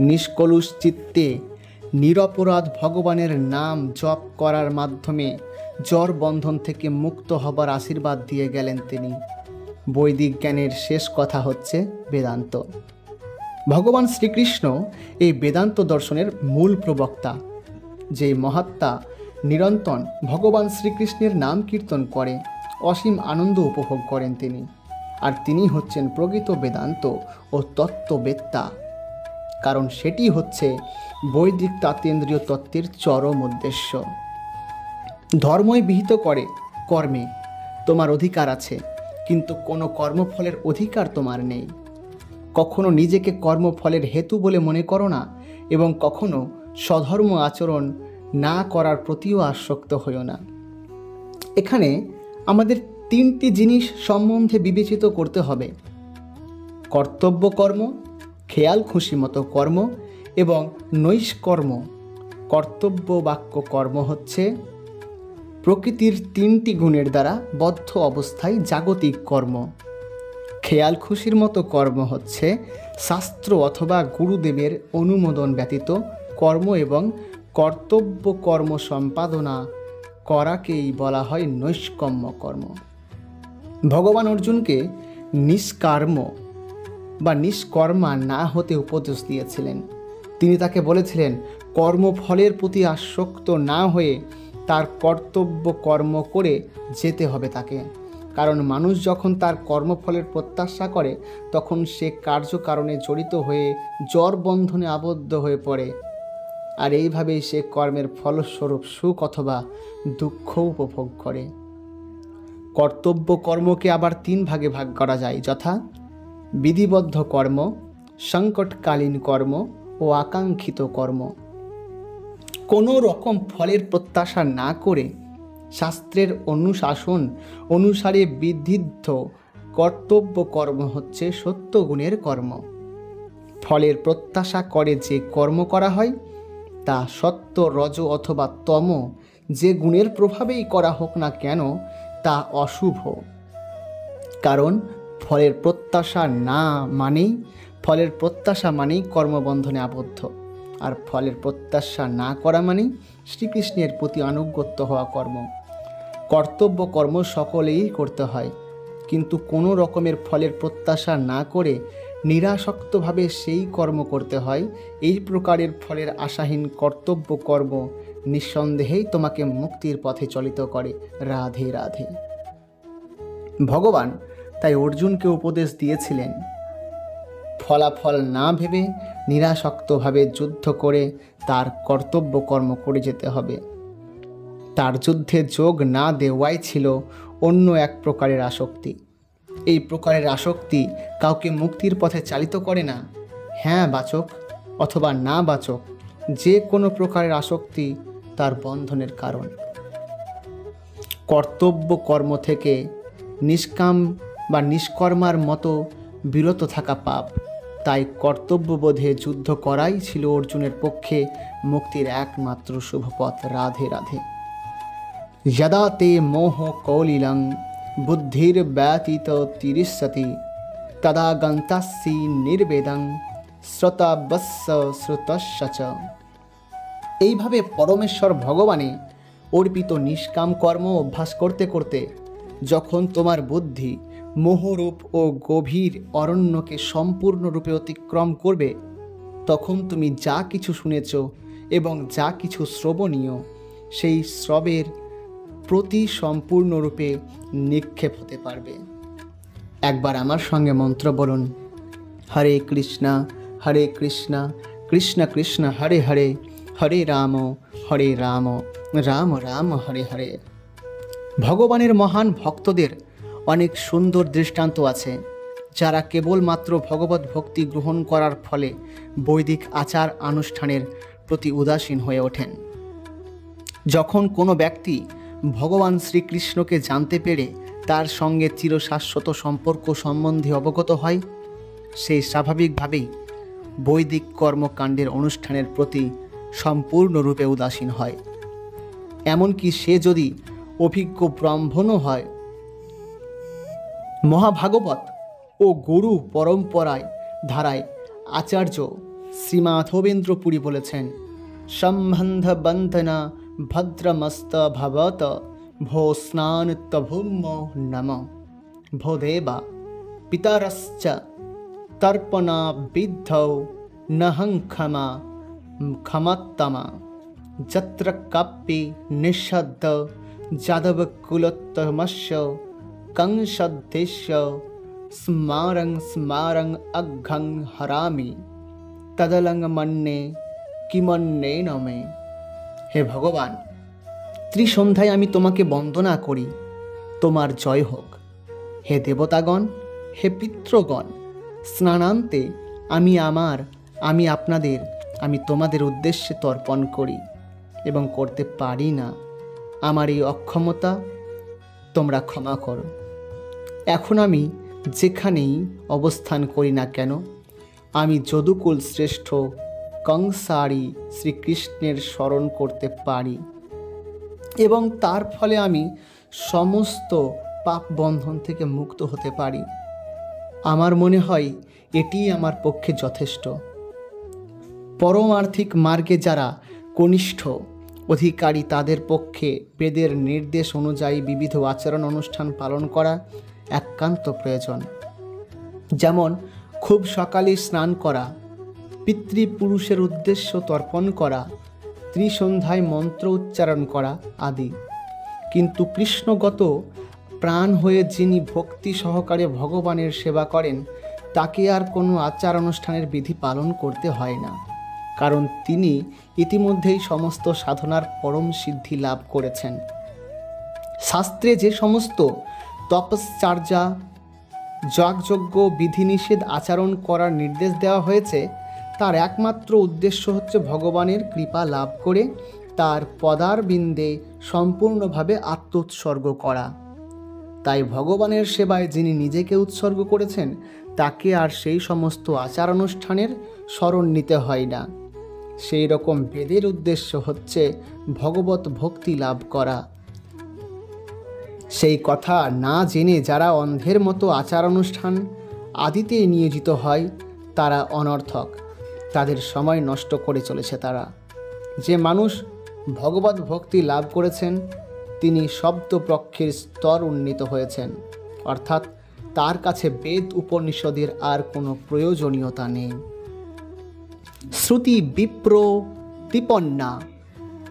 নিষ্কলুষ চিত্তে নিরপরাধ ভগবানের নাম জপ করার মাধ্যমে জড় বন্ধন থেকে মুক্ত হবার আশীর্বাদ দিয়ে গেলেন তিনি। বৈদিক জ্ঞানের শেষ কথা হচ্ছে বেদান্ত। ভগবান শ্রীকৃষ্ণ এই বেদান্ত দর্শনের মূল প্রবক্তা। যে মহাত্মা নিরন্তর ভগবান শ্রীকৃষ্ণের নাম কীর্তন করে অসীম আনন্দ উপভোগ করেন তিনি, আর তিনি হচ্ছেন প্রকৃত বেদান্ত ও তত্ত্ববেত্তা। কারণ সেটি হচ্ছে বৈদিক তাতেন্দ্রীয় তত্ত্বের চরম উদ্দেশ্য। ধর্মই বিহিত করে কর্মে তোমার অধিকার আছে, কিন্তু কোনো কর্মফলের অধিকার তোমার নেই। কখনো নিজেকে কর্মফলের হেতু বলে মনে করো না, এবং কখনো স্বধর্ম আচরণ না করার প্রতিও আসক্ত হইও না। এখানে আমাদের তিনটি জিনিস সম্বন্ধে বিবেচিত করতে হবে: কর্তব্য কর্ম, খেয়াল খুশি মতো কর্ম এবং নৈষ্কর্ম। কর্তব্য বাক্য কর্ম হচ্ছে প্রকৃতির তিনটি গুণের দ্বারা বদ্ধ অবস্থায় জাগতিক কর্ম। খেয়াল খুশির মতো কর্ম হচ্ছে শাস্ত্র অথবা গুরুদেবের অনুমোদন ব্যতীত কর্ম, এবং কর্তব্য কর্ম সম্পাদনা করাকেই বলা হয় নৈষ্কর্ম্য কর্ম। ভগবান অর্জুনকে নিষ্কার্ম বা নিষ্কর্মা না হতে উপদেশ দিয়েছিলেন। তিনি তাকে বলেছিলেন কর্মফলের প্রতি আসক্ত না হয়ে তার কর্তব্য কর্ম করে যেতে হবে তাকে। কারণ মানুষ যখন তার কর্মফলের প্রত্যাশা করে তখন সে কার্যকারণে জড়িত হয়ে জড় বন্ধনে আবদ্ধ হয়ে পড়ে, আর এইভাবেই সে কর্মের ফলস্বরূপ সুখ অথবা দুঃখ উপভোগ করে। কর্তব্য কর্মকে আবার তিন ভাগে ভাগ করা যায়, যথা বিধিবদ্ধ কর্ম, সংকটকালীন কর্ম ও আকাঙ্ক্ষিত কর্ম। কোনো রকম ফলের প্রত্যাশা না করে শাস্ত্রের অনুশাসন অনুসারে বিধিবদ্ধ কর্তব্য কর্ম হচ্ছে সত্যগুণের কর্ম। ফলের প্রত্যাশা করে যে কর্ম করা হয় তা সত্য, রজ অথবা তম যে গুণের প্রভাবেই করা হোক না কেন তা অশুভ। কারণ ফলের প্রত্যাশা মানেই কর্মবন্ধনে আবদ্ধ, আর ফলের প্রত্যাশা না করা মানেই শ্রীকৃষ্ণের প্রতি আনুগত্য হওয়া কর্ম। কর্তব্য কর্ম সকলেই করতে হয়, কিন্তু কোনো রকমের ফলের প্রত্যাশা না করে নিরাসক্তভাবে সেই কর্ম করতে হয়। এই প্রকারের ফলের আশাহীন কর্তব্য কর্ম নিঃসন্দেহেই তোমাকে মুক্তির পথে চালিত করে। রাধে রাধে। ভগবান তাই অর্জুনকে উপদেশ দিয়েছিলেন ফলাফল না ভেবে নিরাসক্তভাবে যুদ্ধ করে তার কর্তব্য কর্ম করে যেতে হবে। তার যুদ্ধে যোগ না দেওয়াই ছিল অন্য এক প্রকারের আসক্তি। এই প্রকারের আসক্তি কাউকে মুক্তির পথে চালিত করে না। হ্যাঁ বাচক অথবা না বাচক, যে কোনো প্রকারের আসক্তি তার বন্ধনের কারণ। কর্তব্য কর্ম থেকে নিষ্কাম বা নিষ্কর্মার মতো বিরত থাকা পাপ। তাই কর্তব্যবোধে যুদ্ধ করাই ছিল অর্জুনের পক্ষে মুক্তির একমাত্র শুভপথ। রাধে রাধে। যদা তে মোহ কৌলিলং বুদ্ধির ব্যতীত তিরিষ্যতি তদা গন্তাসি নির্বেদং শ্রোতাবস্য শ্রুতস্য চ। এইভাবে পরমেশ্বর ভগবানে অর্পিত নিষ্কাম কর্ম অভ্যাস করতে করতে যখন তোমার বুদ্ধি মোহরূপ ও গভীর অরণ্যকে সম্পূর্ণরূপে অতিক্রম করবে, তখন তুমি যা কিছু শুনেছ এবং যা কিছু শ্রবণীয় সেই শ্রবের প্রতি সম্পূর্ণরূপে নিক্ষেপ হতে পারবে। একবার আমার সঙ্গে মন্ত্র বলুন, হরে কৃষ্ণ কৃষ্ণ কৃষ্ণ হরে হরে, হরে রাম রাম রাম হরে হরে। ভগবানের মহান ভক্তদের অনেক সুন্দর দৃষ্টান্ত আছে, যারা কেবলমাত্র ভগবত ভক্তি গ্রহণ করার ফলে বৈদিক আচার অনুষ্ঠানের প্রতি উদাসীন হয়ে ওঠেন। যখন কোনো ব্যক্তি ভগবান শ্রীকৃষ্ণকে জানতে পেরে তার সঙ্গে চিরশাশ্বত সম্পর্ক সম্বন্ধে অবগত হয়, সে স্বাভাবিকভাবেই বৈদিক কর্মকাণ্ডের অনুষ্ঠানের প্রতি সম্পূর্ণরূপে উদাসীন হয়। এমনকি সে যদি অভিজ্ঞ ব্রাহ্মণও হয়। মহাভাগবত ও গুরু পরম্পরায় ধারায় আচার্য শ্রীমাধবেন্দ্র পুরী বলেছেন, সম্বন্ধ বন্ধনা ভদ্রমস্ত ভবত ভো স্নান তভুম নম ভো দেবা পিতরশ্চ তর্পণা বিদ্ধৌ নহং ক্ষমা ক্ষমত্তমা যত্র কাপ্যে নিঃশব্দ যাদব কুলোত্তমস্য কংসদেশ্য স্মারং স্মারং অঘং হরামি তদলং মন্যে কিমন্যে নমে। হে ভগবান, ত্রিসন্ধ্যায় আমি তোমাকে বন্দনা করি, তোমার জয় হোক। হে দেবতাগণ, হে পিতৃগণ, স্নানান্তে আমি তোমাদের উদ্দেশ্যে তর্পণ করি এবং করতে পারি না। আমার এই অক্ষমতা তোমরা ক্ষমা করো। এখন আমি যেখানেই অবস্থান করি না কেন, আমি যদুকুল শ্রেষ্ঠ কংসারী শ্রীকৃষ্ণের স্মরণ করতে পারি এবং তার ফলে আমি সমস্ত পাপ বন্ধন থেকে মুক্ত হতে পারি। আমার মনে হয় এটিই আমার পক্ষে যথেষ্ট। পরমার্থিক মার্গে যারা কনিষ্ঠ অধিকারী, তাদের পক্ষে বেদের নির্দেশ অনুযায়ী বিবিধ আচরণ অনুষ্ঠান পালন করা একান্ত প্রয়োজন। যেমন খুব সকালে স্নান করা, পিতৃপুরুষের উদ্দেশ্য তর্পণ করা, ত্রিসন্ধ্যায় মন্ত্র উচ্চারণ করা আদি। কিন্তু কৃষ্ণগত প্রাণ হয়ে যিনি ভক্তি সহকারে ভগবানের সেবা করেন, তাকে আর কোনো আচার অনুষ্ঠানের বিধি পালন করতে হয় না, কারণ তিনি ইতিমধ্যেই সমস্ত সাধনার পরম সিদ্ধি লাভ করেছেন। শাস্ত্রে যে সমস্ত তপশ্চর্যা যাগযজ্ঞ বিধিনিষেধ আচরণ করার নির্দেশ দেওয়া হয়েছে, তার একমাত্র উদ্দেশ্য হচ্ছে ভগবানের কৃপা লাভ করে তার পদারবিন্দে সম্পূর্ণভাবে আত্মোৎসর্গ করা। তাই ভগবানের সেবায় যিনি নিজেকে উৎসর্গ করেছেন, তাকে আর সেই সমস্ত আচার অনুষ্ঠানের স্মরণ নিতে হয় না। সেই রকম বেদের উদ্দেশ্য হচ্ছে ভগবত ভক্তি লাভ করা। সেই কথা না জেনে যারা অন্ধের মতো আচার অনুষ্ঠান আদিতে নিয়োজিত হয়, তারা অনর্থক, তাদের সময় নষ্ট করে চলেছে তারা। যে মানুষ ভগবত ভক্তি লাভ করেছেন, তিনি শব্দপক্ষের স্তর উন্নীত হয়েছেন, অর্থাৎ তার কাছে বেদ উপনিষদের আর কোনো প্রয়োজনীয়তা নেই। শ্রুতি বিপ্রতিপন্না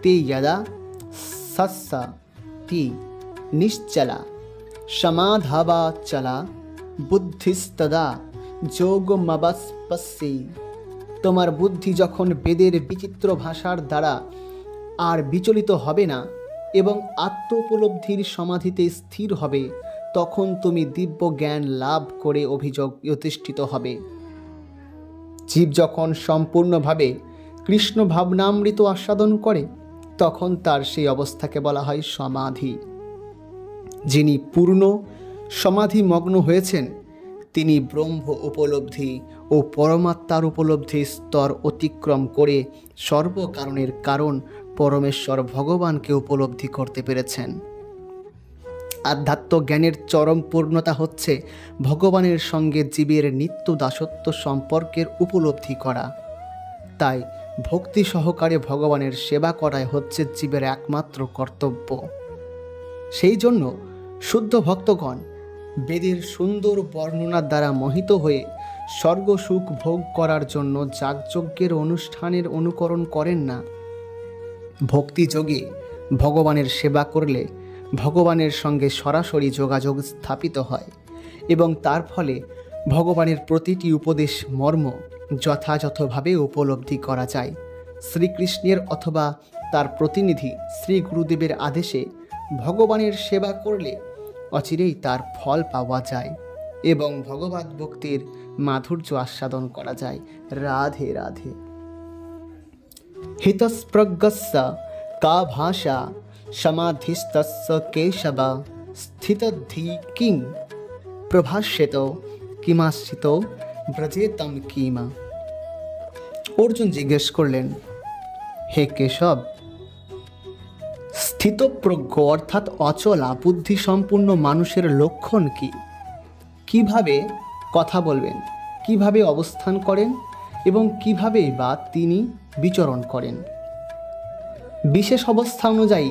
তে যদা সস্যা তি নিশ্চলা সমাধাবাচলা বুদ্ধিস্তদা যোগমবস্পস্যি। তোমার বুদ্ধি যখন বেদের বিচিত্র ভাষার দ্বারা আর বিচলিত হবে না এবং আত্মোপলব্ধির সমাধিতে স্থির হবে, তখন তুমি দিব্য জ্ঞান লাভ করে অধিষ্ঠিত হবে। জীব যখন সম্পূর্ণভাবে কৃষ্ণ ভাবনামৃত আস্বাদন করে, তখন তার সেই অবস্থাকে বলা হয় সমাধি। যিনি পূর্ণ সমাধিমগ্ন হয়েছেন, তিনি ব্রহ্ম উপলব্ধি ও পরমাত্মার উপলব্ধির স্তর অতিক্রম করে সর্বকারণের কারণ পরমেশ্বর ভগবানকে উপলব্ধি করতে পেরেছেন। আধ্যাত্ম জ্ঞানের চরম পূর্ণতা হচ্ছে ভগবানের সঙ্গে জীবের নিত্য দাসত্ব সম্পর্কের উপলব্ধি করা। তাই ভক্তি সহকারে ভগবানের সেবা করাই হচ্ছে জীবের একমাত্র কর্তব্য। সেই জন্য শুদ্ধ ভক্তগণ বেদের সুন্দর বর্ণনার দ্বারা মোহিত হয়ে স্বর্গসুখ ভোগ করার জন্য যাগযজ্ঞের অনুষ্ঠানের অনুকরণ করেন না। ভক্তিযোগে ভগবানের সেবা করলে ভগবানের সঙ্গে সরাসরি যোগাযোগ স্থাপিত হয় এবং তার ফলে ভগবানের প্রতিটি উপদেশ মর্ম যথাযথভাবে উপলব্ধি করা যায়। শ্রীকৃষ্ণের অথবা তার প্রতিনিধি শ্রী গুরুদেবের আদেশে ভগবানের সেবা করলে অচিরেই তার ফল পাওয়া যায় এবং ভগবদ্ ভক্তির মাধুর্য আস্বাদন করা যায়। রাধে রাধে। হিতস্প্রজ্ঞস্য কা ভাষা সমাধিস্তস্য কেশব স্থিতধি কিং প্রভাষ্যেত কিমাশ্রিত ব্রজেতম কিমা। অর্জুন জিজ্ঞেস করলেন, হে কেশব, স্থিতপ্রজ্ঞ অর্থাৎ অচলা বুদ্ধি সম্পূর্ণ মানুষের লক্ষণ কি? কিভাবে কথা বলবেন, কিভাবে অবস্থান করেন এবং কিভাবে বা তিনি বিচরণ করেন? বিশেষ অবস্থা অনুযায়ী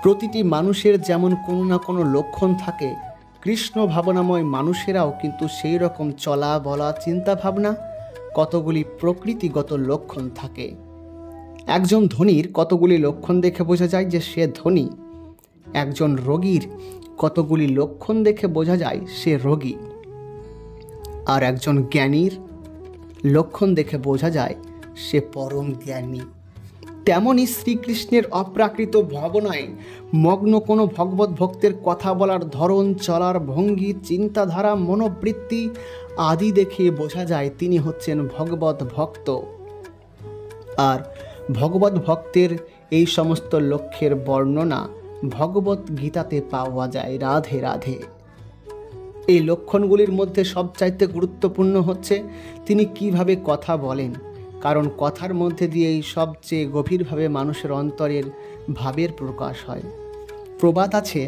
প্রতিটি মানুষের যেমন কোনো না কোনো লক্ষণ থাকে, কৃষ্ণ ভাবনাময় মানুষেরাও কিন্তু সেই রকম চলা বলা চিন্তা ভাবনা কতগুলি প্রকৃতিগত লক্ষণ থাকে। একজন ধনীর কতগুলি লক্ষণ দেখে বোঝা যায় যে সে ধনী। একজন রোগীর কতগুলি লক্ষণ দেখে বোঝা যায় সে রোগী। আর একজন জ্ঞানীর লক্ষণ দেখে বোঝা যায় সে পরম জ্ঞানী। তেমনই শ্রীকৃষ্ণের অপ্রাকৃত ভাবনায় মগ্ন কোনো ভগবত ভক্তের কথা বলার ধরন, চলার ভঙ্গি, চিন্তাধারা, মনোবৃত্তি আদি দেখে বোঝা যায় তিনি হচ্ছেন ভগবত ভক্ত। আর ভগবত ভক্তের এই সমস্ত লক্ষ্যের বর্ণনা ভগবত গীতাতে পাওয়া যায়। রাধে রাধে। এই লক্ষণগুলির মধ্যে সবচাইতে গুরুত্বপূর্ণ হচ্ছে তিনি কিভাবে কথা বলেন, কারণ কথার মধ্যে দিয়েই সবচেয়ে গভীরভাবে মানুষের অন্তরের ভাবের প্রকাশ হয়। প্রবাদ আছে,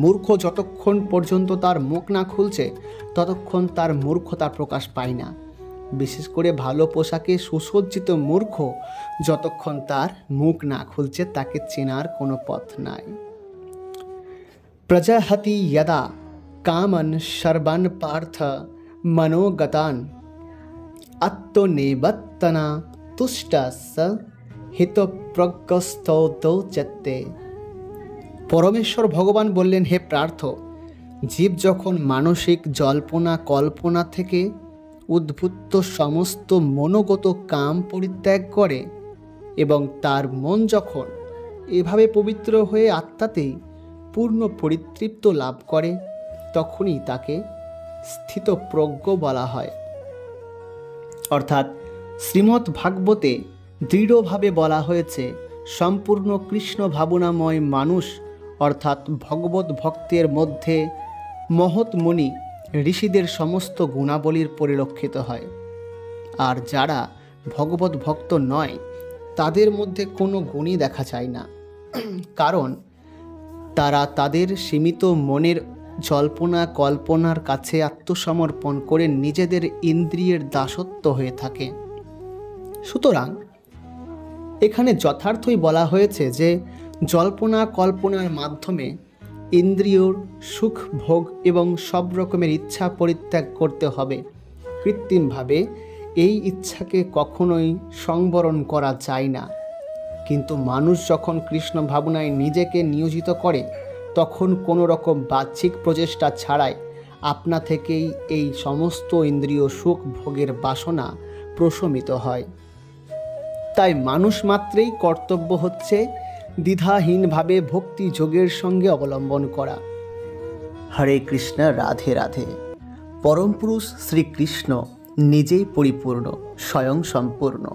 মূর্খ যতক্ষণ পর্যন্ত তার মুখ না খুলছে ততক্ষণ তার মূর্খতা প্রকাশ পায় না। বিশেষ করে ভালো পোশাকে সুসজ্জিত মূর্খ যতক্ষণ তার মুখ না খুলছে তাকে চেনার কোনো পথ নাই। প্রজাহতি যদা কামন সর্বান পার্থ মনোগতান আত্মনিবর্তনা তুষ্টস হিতপ্রজ্ঞস্থৌচত্যে। পরমেশ্বর ভগবান বললেন, হে প্রার্থ, জীব যখন মানসিক জল্পনা কল্পনা থেকে উদ্ভূত সমস্ত মনোগত কাম পরিত্যাগ করে এবং তার মন যখন এভাবে পবিত্র হয়ে আত্মাতেই পূর্ণ পরিতৃপ্ত লাভ করে, তখনই তাকে স্থিতপ্রজ্ঞ বলা হয়। অর্থাৎ শ্রীমদ্ ভাগবতে দৃঢ়ভাবে বলা হয়েছে, সম্পূর্ণ কৃষ্ণ ভাবনাময় মানুষ অর্থাৎ ভগবত ভক্তের মধ্যে মহৎ মুনি ঋষিদের সমস্ত গুণাবলীর পরিলক্ষিত হয়। আর যারা ভগবত ভক্ত নয় তাদের মধ্যে কোনো গুণই দেখা যায় না, কারণ তারা তাদের সীমিত মনের জল্পনা কল্পনার কাছে আত্মসমর্পণ করে নিজেদের ইন্দ্রিয়ের দাসত্ব হয়ে থাকে। সুতরাং এখানে যথার্থই বলা হয়েছে যে জল্পনা কল্পনার মাধ্যমে ইন্দ্রিয়র সুখ ভোগ এবং সব রকমের ইচ্ছা পরিত্যাগ করতে হবে। কৃত্রিমভাবে এই ইচ্ছাকে কখনোই সংবরণ করা যায় না। কিন্তু মানুষ যখন কৃষ্ণ ভাবনায় নিজেকে নিয়োজিত করে তখন কোনো রকম বাহ্যিক প্রচেষ্টা ছাড়াই আপনা থেকেই এই সমস্ত ইন্দ্রিয় সুখ ভোগের বাসনা প্রশমিত হয়। তাই মানুষ মাত্রেই কর্তব্য হচ্ছে দ্বিধাহীনভাবে ভক্তি যোগের সঙ্গে অবলম্বন করা। হরে কৃষ্ণ। রাধে রাধে। পরম পুরুষ শ্রীকৃষ্ণ নিজেই পরিপূর্ণ, স্বয়ং সম্পূর্ণ।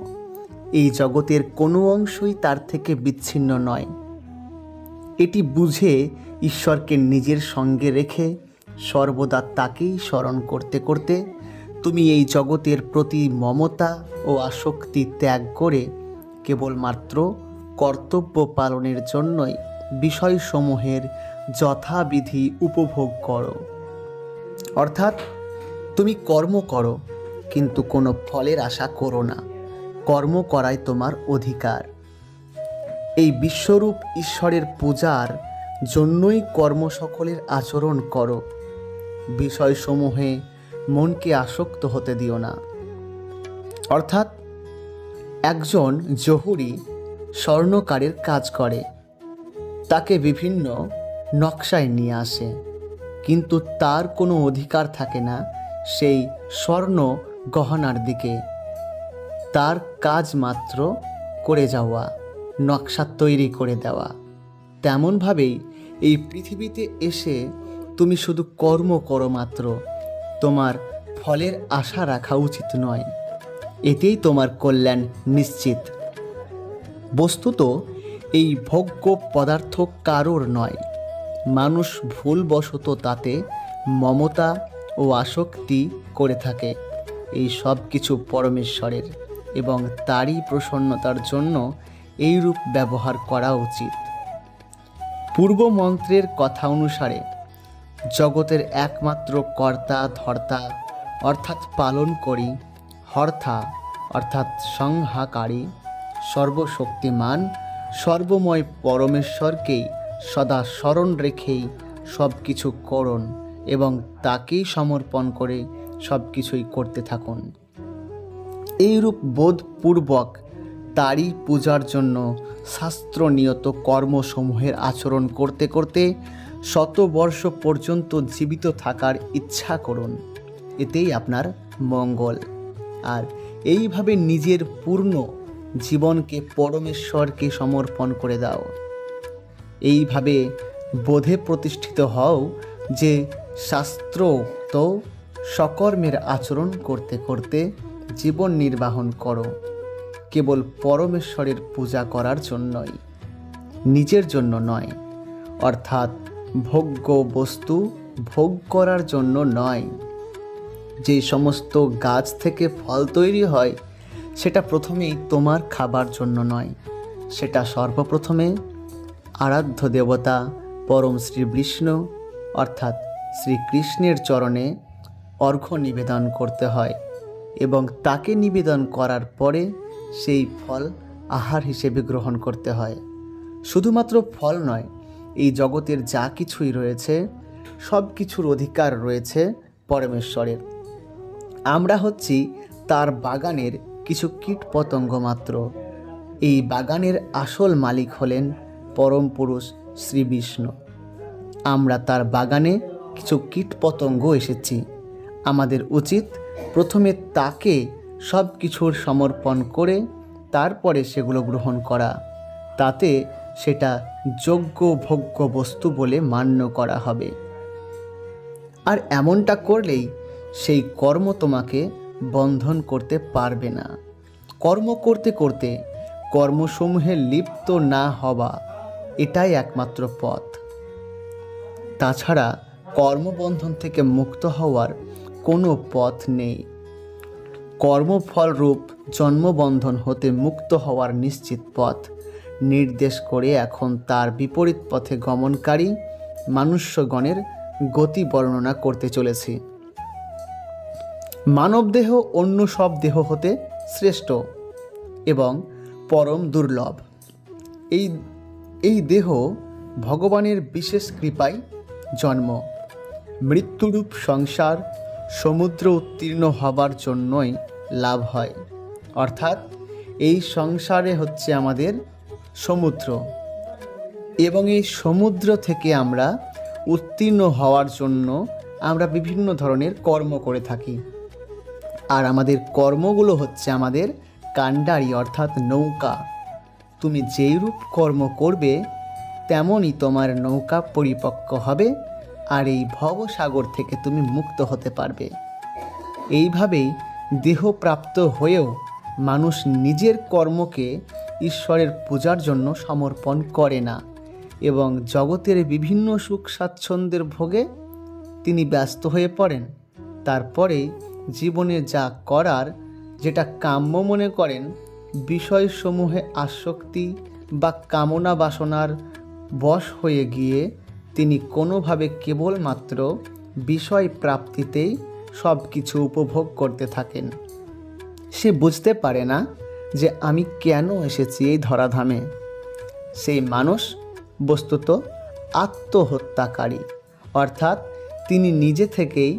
এই জগতের কোনো অংশই তার থেকে বিচ্ছিন্ন নয়। এটি বুঝে ঈশ্বরকে নিজের সঙ্গে রেখে সর্বদা তাকেই স্মরণ করতে করতে তুমি এই জগতের প্রতি মমতা ও আসক্তি ত্যাগ করে কেবলমাত্র কর্তব্য পালনের জন্যই বিষয়সমূহের যথাবিধি উপভোগ করো। অর্থাৎ তুমি কর্ম করো, কিন্তু কোনো ফলের আশা করো না। কর্ম করাই তোমার অধিকার। এই বিশ্বরূপ ঈশ্বরের পূজার জন্যই কর্ম সকলের আচরণ করো। বিষয়সমূহে মনকে আসক্ত হতে দিও না। অর্থাৎ একজন জহুরি স্বর্ণকারের কাজ করে, তাকে বিভিন্ন নকশায় নিয়ে আসে, কিন্তু তার কোনো অধিকার থাকে না সেই স্বর্ণ গহনার দিকে। তার কাজ মাত্র করে যাওয়া, নকশা তৈরি করে দেওয়া। তেমনভাবেই এই পৃথিবীতে এসে তুমি শুধু কর্ম করো মাত্র, তোমার ফলের আশা রাখা উচিত নয়। এতেই তোমার কল্যাণ নিশ্চিত। বস্তুত এই ভোগ্য পদার্থ কারোর নয়। মানুষ ভুলবশত তাতে মমতা ও আসক্তি করে থাকে। এই সব কিছু পরমেশ্বরের এবং তারই প্রসন্নতার জন্য এইরূপ ব্যবহার করা উচিত। পূর্ব মন্ত্রের কথা অনুসারে জগতের একমাত্র কর্তা ধর্তা অর্থাৎ পালন করি, হর্তা অর্থাৎ সংহাকারী, সর্বশক্তিমান সর্বময় পরমেশ্বরকেই সদা স্মরণ রেখেই সব কিছু করুন এবং তাকেই সমর্পণ করে সব কিছুই করতে থাকুন। এইরূপ বোধপূর্বক তারই পূজার জন্য শাস্ত্রনিয়ত কর্মসমূহের আচরণ করতে করতে শতবর্ষ পর্যন্ত জীবিত থাকার ইচ্ছা করুন। এতেই আপনার মঙ্গল। আর এইভাবে নিজের পূর্ণ জীবনকে পরমেশ্বরকে সমর্পণ করে দাও। এইভাবে বোধে প্রতিষ্ঠিত হও যে শাস্ত্রোক্ত সকর্মের আচরণ করতে করতে জীবন নির্বাহন করো, কেবল পরমেশ্বরের পূজা করার জন্যই, নিজের জন্য নয়। অর্থাৎ ভোগ্য বস্তু ভোগ করার জন্য নয়। যে সমস্ত গাছ থেকে ফল তৈরি হয় সেটা প্রথমেই তোমার খাবার জন্য নয়, সেটা সর্বপ্রথমে আরাধ্য দেবতা পরম শ্রী বিষ্ণু অর্থাৎ শ্রীকৃষ্ণের চরণে অর্ঘ্য নিবেদন করতে হয় এবং তাকে নিবেদন করার পরে সেই ফল আহার হিসেবে গ্রহণ করতে হয়। শুধুমাত্র ফল নয়, এই জগতের যা কিছুই রয়েছে সব কিছুর অধিকার রয়েছে পরমেশ্বরের। আমরা হচ্ছি তার বাগানের কিছু কীট পতঙ্গ মাত্র। এই বাগানের আসল মালিক হলেন পরম পুরুষ শ্রী বিষ্ণু। আমরা তার বাগানে কিছু কীট পতঙ্গ এসেছি। আমাদের উচিত প্রথমে তাকে সব কিছুর সমর্পণ করে তারপরে সেগুলো গ্রহণ করা। তাতে সেটা যোগ্য ভোগ্য বস্তু বলে মান্য করা হবে। আর এমনটা করলেই সেই কর্ম তোমাকে বন্ধন করতে পারবে না। কর্ম করতে করতে কর্মসমূহে লিপ্ত না হওয়া, এটাই একমাত্র পথ। তাছাড়া কর্মবন্ধন থেকে মুক্ত হওয়ার কোনো পথ নেই। কর্মফলরূপ জন্মবন্ধন হতে মুক্ত হওয়ার নিশ্চিত পথ নির্দেশ করে এখন তার বিপরীত পথে গমনকারী মানুষ্যগণের গতি বর্ণনা করতে চলেছি। মানবদেহ অন্য সব দেহ হতে শ্রেষ্ঠ এবং পরম দুর্লভ। এই দেহ ভগবানের বিশেষ কৃপায় জন্ম। মৃত্যুরূপ সংসার সমুদ্র উত্তীর্ণ হবার জন্যই লাভ হয়। অর্থাৎ এই সংসারে হচ্ছে আমাদের সমুদ্র এবং এই সমুদ্র থেকে আমরা উত্তীর্ণ হওয়ার জন্য আমরা বিভিন্ন ধরনের কর্ম করে থাকি। আর আমাদের কর্মগুলো হচ্ছে আমাদের কাণ্ডারি অর্থাৎ নৌকা। তুমি যেই রূপ কর্ম করবে তেমনই তোমার নৌকা পরিপক্ক হবে আর এই ভবসাগর থেকে তুমি মুক্ত হতে পারবে। এইভাবেই দেহপ্রাপ্ত হয়েও মানুষ নিজের কর্মকে ঈশ্বরের পূজার জন্য সমর্পণ করে না এবং জগতের বিভিন্ন সুখ স্বাচ্ছন্দ্যের ভোগে তিনি ব্যস্ত হয়ে পড়েন। তারপরে জীবনে যা করার, যেটা কাম্য মনে করেন, বিষয়সমূহে আসক্তি বা কামনা বাসনার বশ হয়ে গিয়ে তিনি কোনোভাবে কেবলমাত্র বিষয় প্রাপ্তিতেই সব কিছু উপভোগ করতে থাকেন। সে বুঝতে পারে না যে আমি কেন এসেছি এই ধরাধামে। সেই মানুষ বস্তুত আত্মহত্যাকারী, অর্থাৎ তিনি নিজে থেকেই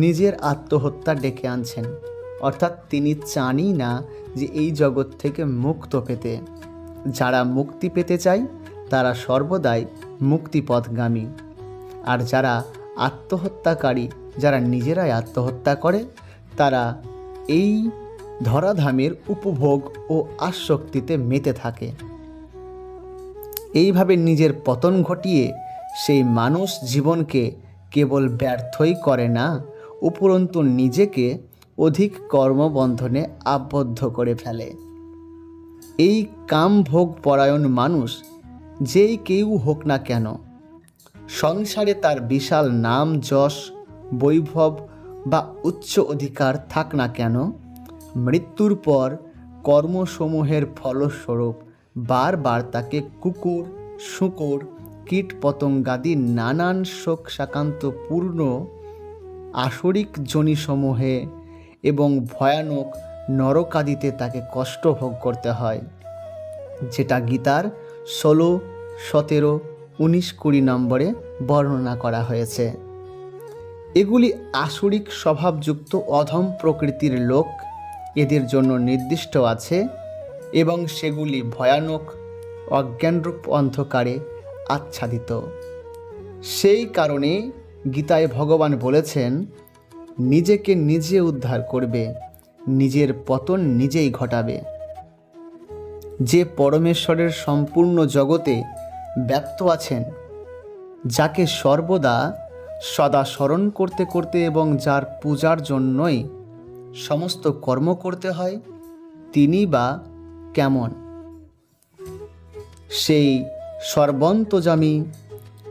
নিজের আত্মহত্যা ডেকে আনছেন। অর্থাৎ তিনি চানই না যে এই জগৎ থেকে মুক্ত পেতে। যারা মুক্তি পেতে চায় তারা সর্বদাই মুক্তিপথগামী, আর যারা আত্মহত্যাকারী, যারা নিজেরাই আত্মহত্যা করে, তারা এই ধরাধামের উপভোগ ও আসক্তিতে মেতে থাকে। এইভাবে নিজের পতন ঘটিয়ে সেই মানুষ জীবনকে কেবল ব্যর্থই করে না, উপরন্তু নিজেকে অধিক কর্মবন্ধনে আবদ্ধ করে ফেলে। এই কামভোগ পরায়ণ মানুষ যেই কেউ হোক না কেন, সংসারে তার বিশাল নাম, যশ, বৈভব বা উচ্চ অধিকার থাক না কেন, মৃত্যুর পর কর্মসমূহের ফলস্বরূপ বারবার তাকে কুকুর, শূকর, কীট পতঙ্গাদি নানান শোক শাকান্ত পূর্ণ আসরিক যোনিসমূহে এবং ভয়ানক নরকাদিতে তাকে কষ্ট ভোগ করতে হয়, যেটা গীতার 16, 17, 19, 20 নম্বরে বর্ণনা করা হয়েছে। এগুলি আসরিক স্বভাবযুক্ত অধম প্রকৃতির লোক, এদের জন্য নির্দিষ্ট আছে এবং সেগুলি ভয়ানক অজ্ঞানরূপ অন্ধকারে আচ্ছাদিত। সেই কারণে গীতায় ভগবান বলেছেন, নিজেকে নিজে উদ্ধার করবে, নিজের পতন নিজেই ঘটাবে। যে পরমেশ্বরের সম্পূর্ণ জগতে ব্যপ্ত আছেন, যাকে সর্বদা সদা স্মরণ করতে করতে এবং যার পূজার জন্যই সমস্ত কর্ম করতে হয়, তিনি বা কেমন? সেই সর্বন্তর্যামী,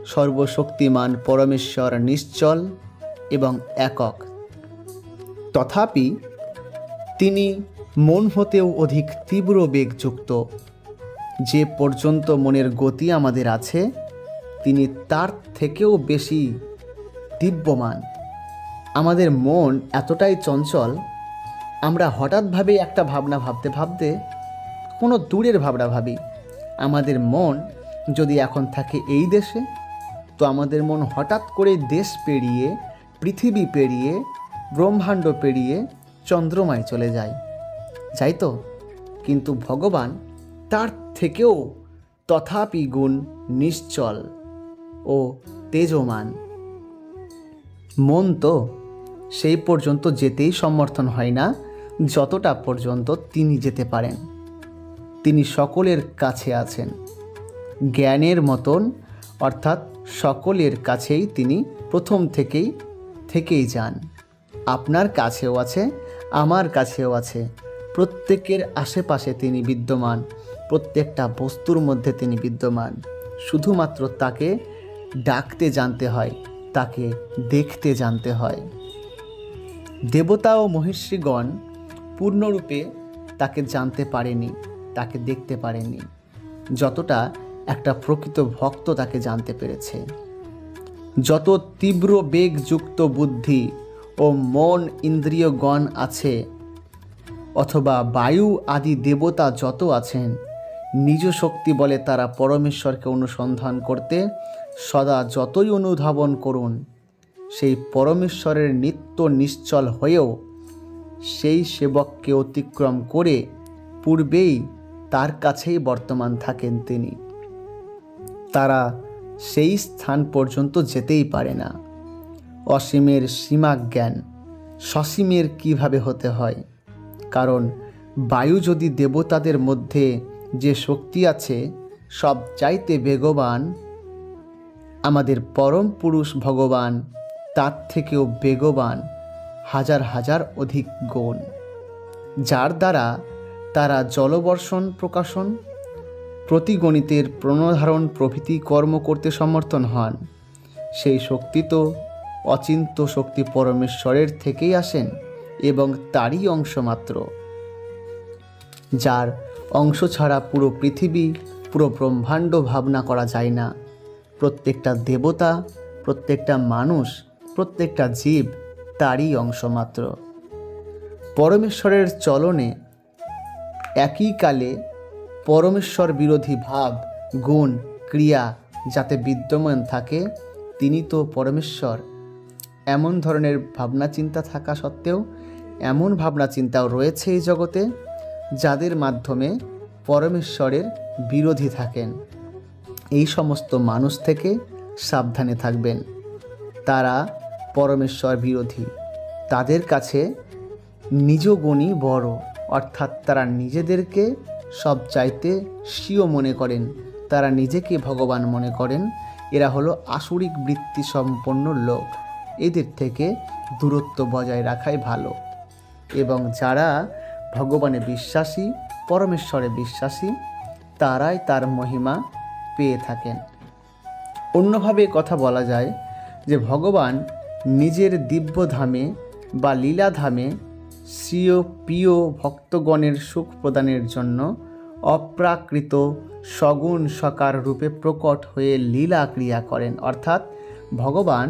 সর্বশক্তিমান পরমেশ্বর নিশ্চল এবং একক। তথাপি তিনি মন হতেও অধিক তীব্র বেগযুক্ত। যে পর্যন্ত মনের গতি আমাদের আছে, তিনি তার থেকেও বেশি দিব্যমান। আমাদের মন এতটাই চঞ্চল, আমরা হঠাৎভাবে একটা ভাবনা ভাবতে ভাবতে কোনো দূরের ভাবনা ভাবি। আমাদের মন যদি এখন থাকে এই দেশে, তো আমাদের মন হঠাৎ করে দেশ পেরিয়ে, পৃথিবী পেরিয়ে, ব্রহ্মাণ্ড পেরিয়ে চন্দ্রমায় চলে যায়, যাই তো? কিন্তু ভগবান তার থেকেও তথাপি গুণ নিশ্চল ও তেজমান। মন তো সেই পর্যন্ত যেতেই সমর্থন হয় না যতটা পর্যন্ত তিনি যেতে পারেন। তিনি সকলের কাছে আছেন, জ্ঞানের মতন, অর্থাৎ সকলের কাছেই তিনি প্রথম থেকেই যান। আপনার কাছেও আছে, আমার কাছেও আছে, প্রত্যেকের আশেপাশে তিনি বিদ্যমান, প্রত্যেকটা বস্তুর মধ্যে তিনি বিদ্যমান। শুধুমাত্র তাকে ডাকতে জানতে হয়, তাকে দেখতে জানতে হয়। দেবতা ও মহর্ষিগণ পূর্ণরূপে তাকে জানতে পারেনি, তাকে দেখতে পারেনি, যতটা একটা প্রকৃত ভক্ত তাকে জানতে পেরেছে। যত তীব্র বেগযুক্ত বুদ্ধি ও মন ইন্দ্রিয়গণ আছে, অথবা বায়ু আদি দেবতা যত আছেন, নিজ শক্তি বলে তারা পরমেশ্বরকে অনুসন্ধান করতে সদা যতই অনুধাবন করুন, সেই পরমেশ্বরের নিত্য নিশ্চল হয়েও সেই সেবককে অতিক্রম করে পূর্বেই তার কাছেই বর্তমান থাকেন তিনি। তারা সেই স্থান পর্যন্ত যেতেই পারে না। অসীমের সীমা জ্ঞান সসীমের কিভাবে হতে হয়? কারণ বায়ু যদি দেবতাদের মধ্যে যে শক্তি আছে সব চাইতে বেগবান, আমাদের পরম পুরুষ ভগবান তার থেকেও বেগবান হাজার হাজার অধিক গুণ, যার দ্বারা তারা জলবর্ষণ, প্রকাশন, প্রতিগণিতের প্রণধারণ প্রভৃতি কর্ম করতে সমর্থন হন। সেই শক্তি তো অচিন্ত শক্তি পরমেশ্বরের থেকেই আসেন এবং তারই অংশ মাত্র, যার অংশ ছাড়া পুরো পৃথিবী, পুরো ব্রহ্মাণ্ড ভাবনা করা যায় না। প্রত্যেকটা দেবতা, প্রত্যেকটা মানুষ, প্রত্যেকটা জীব তারই অংশ মাত্র। পরমেশ্বরের চলনে একই কালে পরমেশ্বর বিরোধী ভাব, গুণ, ক্রিয়া যাতে বিদ্যমান থাকে, তিনি তো পরমেশ্বর। এমন ধরনের ভাবনা চিন্তা থাকা সত্ত্বেও এমন ভাবনা চিন্তাও রয়েছে এই জগতে যাদের মাধ্যমে পরমেশ্বরের বিরোধী থাকেন। এই সমস্ত মানুষ থেকে সাবধানে থাকবেন। তারা পরমেশ্বর বিরোধী। তাদের কাছে নিজ গুণই বড়, অর্থাৎ তারা নিজেদেরকে সবচাইতে স্বীয় মনে করেন, তারা নিজেকে ভগবান মনে করেন। এরা হলো আসুরিক বৃত্তি সম্পন্ন লোক। এদের থেকে দূরত্ব বজায় রাখাই ভালো। এবং যারা ভগবানে বিশ্বাসী, পরমেশ্বরে বিশ্বাসী, তারাই তার মহিমা পেয়ে থাকেন। অন্যভাবে কথা বলা যায় যে ভগবান নিজের দিব্যধামে বা লীলাধামে স্বীয় প্রিয় ভক্তগণের সুখ প্রদানের জন্য অপ্রাকৃত সগুণ সকার রূপে প্রকট হয়ে লীলা ক্রিয়া করেন। অর্থাৎ ভগবান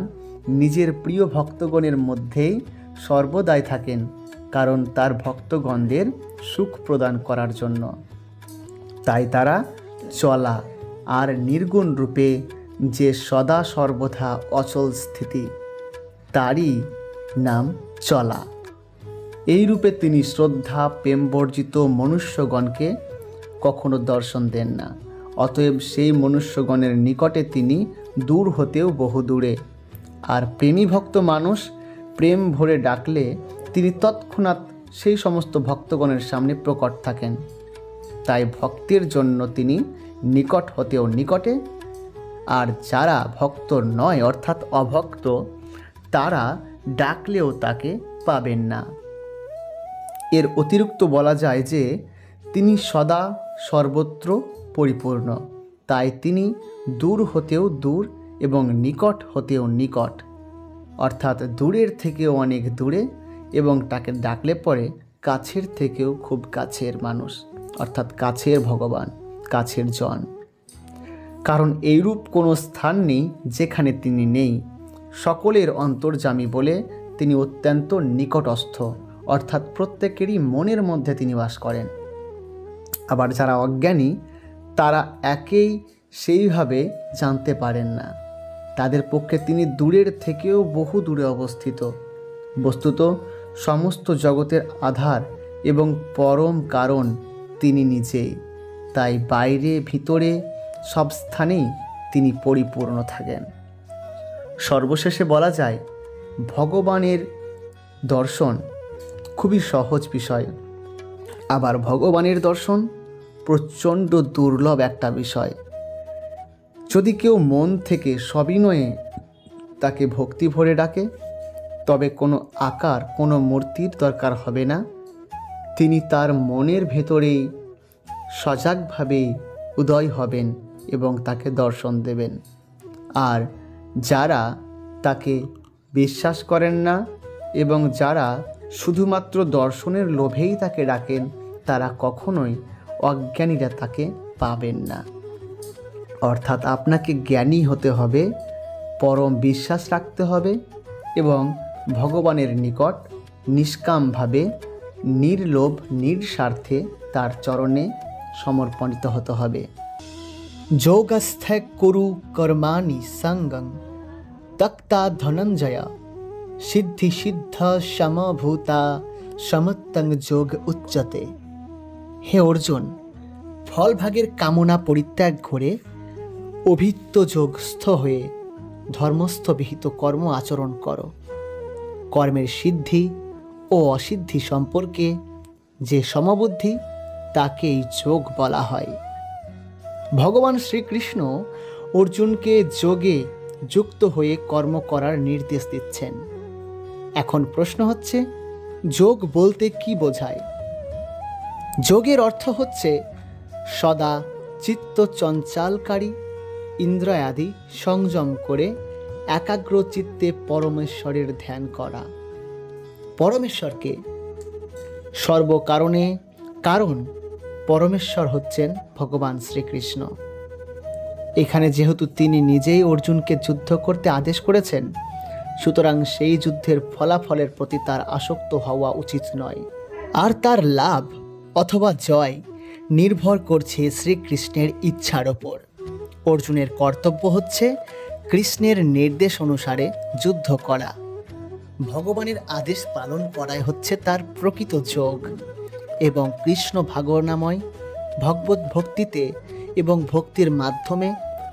নিজের প্রিয় ভক্তগণের মধ্যেই সর্বদাই থাকেন, কারণ তার ভক্তগণদের সুখ প্রদান করার জন্য। তাই তারা চলা আর নির্গুণ রূপে যে সদা সর্বদা অচল স্থিতি, তারই নাম চলা। এই রূপে তিনি শ্রদ্ধা প্রেমবর্জিত মনুষ্যগণকে কখনো দর্শন দেন না। অতএব সেই মনুষ্যগণের নিকটে তিনি দূর হতেও বহু দূরে। আর প্রেমী ভক্ত মানুষ প্রেম ভরে ডাকলে তিনি তৎক্ষণাৎ সেই সমস্ত ভক্তগণের সামনে প্রকট থাকেন। তাই ভক্তের জন্য তিনি নিকট হতেও নিকটে, আর যারা ভক্ত নয় অর্থাৎ অভক্ত, তারা ডাকলেও তাকে পাবেন না। এর অতিরিক্ত বলা যায় যে তিনি সদা সর্বত্র পরিপূর্ণ। তাই তিনি দূর হতেও দূর এবং নিকট হতেও নিকট, অর্থাৎ দূরের থেকেও অনেক দূরে, এবং তাকে ডাকলে পরে কাছের থেকেও খুব কাছের মানুষ, অর্থাৎ কাছের ভগবান, কাছের জন। কারণ এইরূপ কোনো স্থান নেই যেখানে তিনি নেই। সকলের অন্তর্যামী বলে তিনি অত্যন্ত নিকটস্থ, অর্থাৎ প্রত্যেকেরই মনের মধ্যে তিনি বাস করেন। আবার যারা অজ্ঞানী তারা একেই সেইভাবে জানতে পারেন না। তাদের পক্ষে তিনি দূরের থেকেও বহু দূরে অবস্থিত। বস্তুত সমস্ত জগতের আধার এবং পরম কারণ তিনি নিজেই। তাই বাইরে ভিতরে সব স্থানেই তিনি পরিপূর্ণ থাকেন। সর্বশেষে বলা যায় ভগবানের দর্শন খুবই সহজ বিষয়, আবার ভগবানের দর্শন প্রচণ্ড দুর্লভ একটা বিষয়। যদি কেউ মন থেকে সবিনয়ে তাকে ভক্তি ভরে ডাকে, তবে কোনো আকার, কোনো মূর্তির দরকার হবে না। তিনি তার মনের ভেতরেই সজাগভাবে উদয় হবেন এবং তাকে দর্শন দেবেন। আর যারা তাকে বিশ্বাস করেন না এবং যারা শুধুমাত্র দর্শনের লোভেই তাকে ডাকেন, তারা কখনোই অজ্ঞানীরা তাকে পাবেন না। অর্থাৎ আপনাকে জ্ঞানী হতে হবে, পরম বিশ্বাস রাখতে হবে এবং ভগবানের নিকট নিষ্কামভাবে নির্লোভ নির্স্বার্থে তার চরণে সমর্পণিত হতে হবে। যোগস্থ কুরু কর্মাণি সঙ্গং তক্তা ধনঞ্জয় সিদ্ধি সিদ্ধ সমভূতা সমত্তং যোগ উচ্চতে। হে অর্জুন, ফলভাগের কামনা পরিত্যাগ করে অভিত্য যোগস্থ হয়ে ধর্মস্থ বিহিত কর্ম আচরণ করো। কর্মের সিদ্ধি ও অসিদ্ধি সম্পর্কে যে সমবুদ্ধি, তাকেই যোগ বলা হয়। ভগবান শ্রীকৃষ্ণ অর্জুনকে যোগে যুক্ত হয়ে কর্ম করার নির্দেশ দিচ্ছেন। এখন প্রশ্ন হচ্ছে, যোগ বলতে কি বোঝায়? যোগের অর্থ হচ্ছে সদা চিত্ত চঞ্চলকারী ইন্দ্রিয়াদি সংযম করে একাগ্র চিত্তে পরমেশ্বরের ধ্যান করা। পরমেশ্বরকে। সর্বকারণে কারণ পরমেশ্বর হচ্ছেন ভগবান শ্রীকৃষ্ণ। এখানে যেহেতু তিনি নিজেই অর্জুনকে যুদ্ধ করতে আদেশ করেছেন, সুতরাং সেই যুদ্ধের ফলাফলের প্রতি তার আসক্ত হওয়া উচিত নয়। আর তার লাভ অথবা জয় নির্ভর করছে শ্রীকৃষ্ণের ইচ্ছার ওপর। অর্জুনের কর্তব্য হচ্ছে কৃষ্ণের নির্দেশ অনুসারে যুদ্ধ করা। ভগবানের আদেশ পালন করাই হচ্ছে তার প্রকৃত যোগ, এবং কৃষ্ণ ভাবনাময় ভগবত ভক্তিতে এবং ভক্তির মাধ্যমে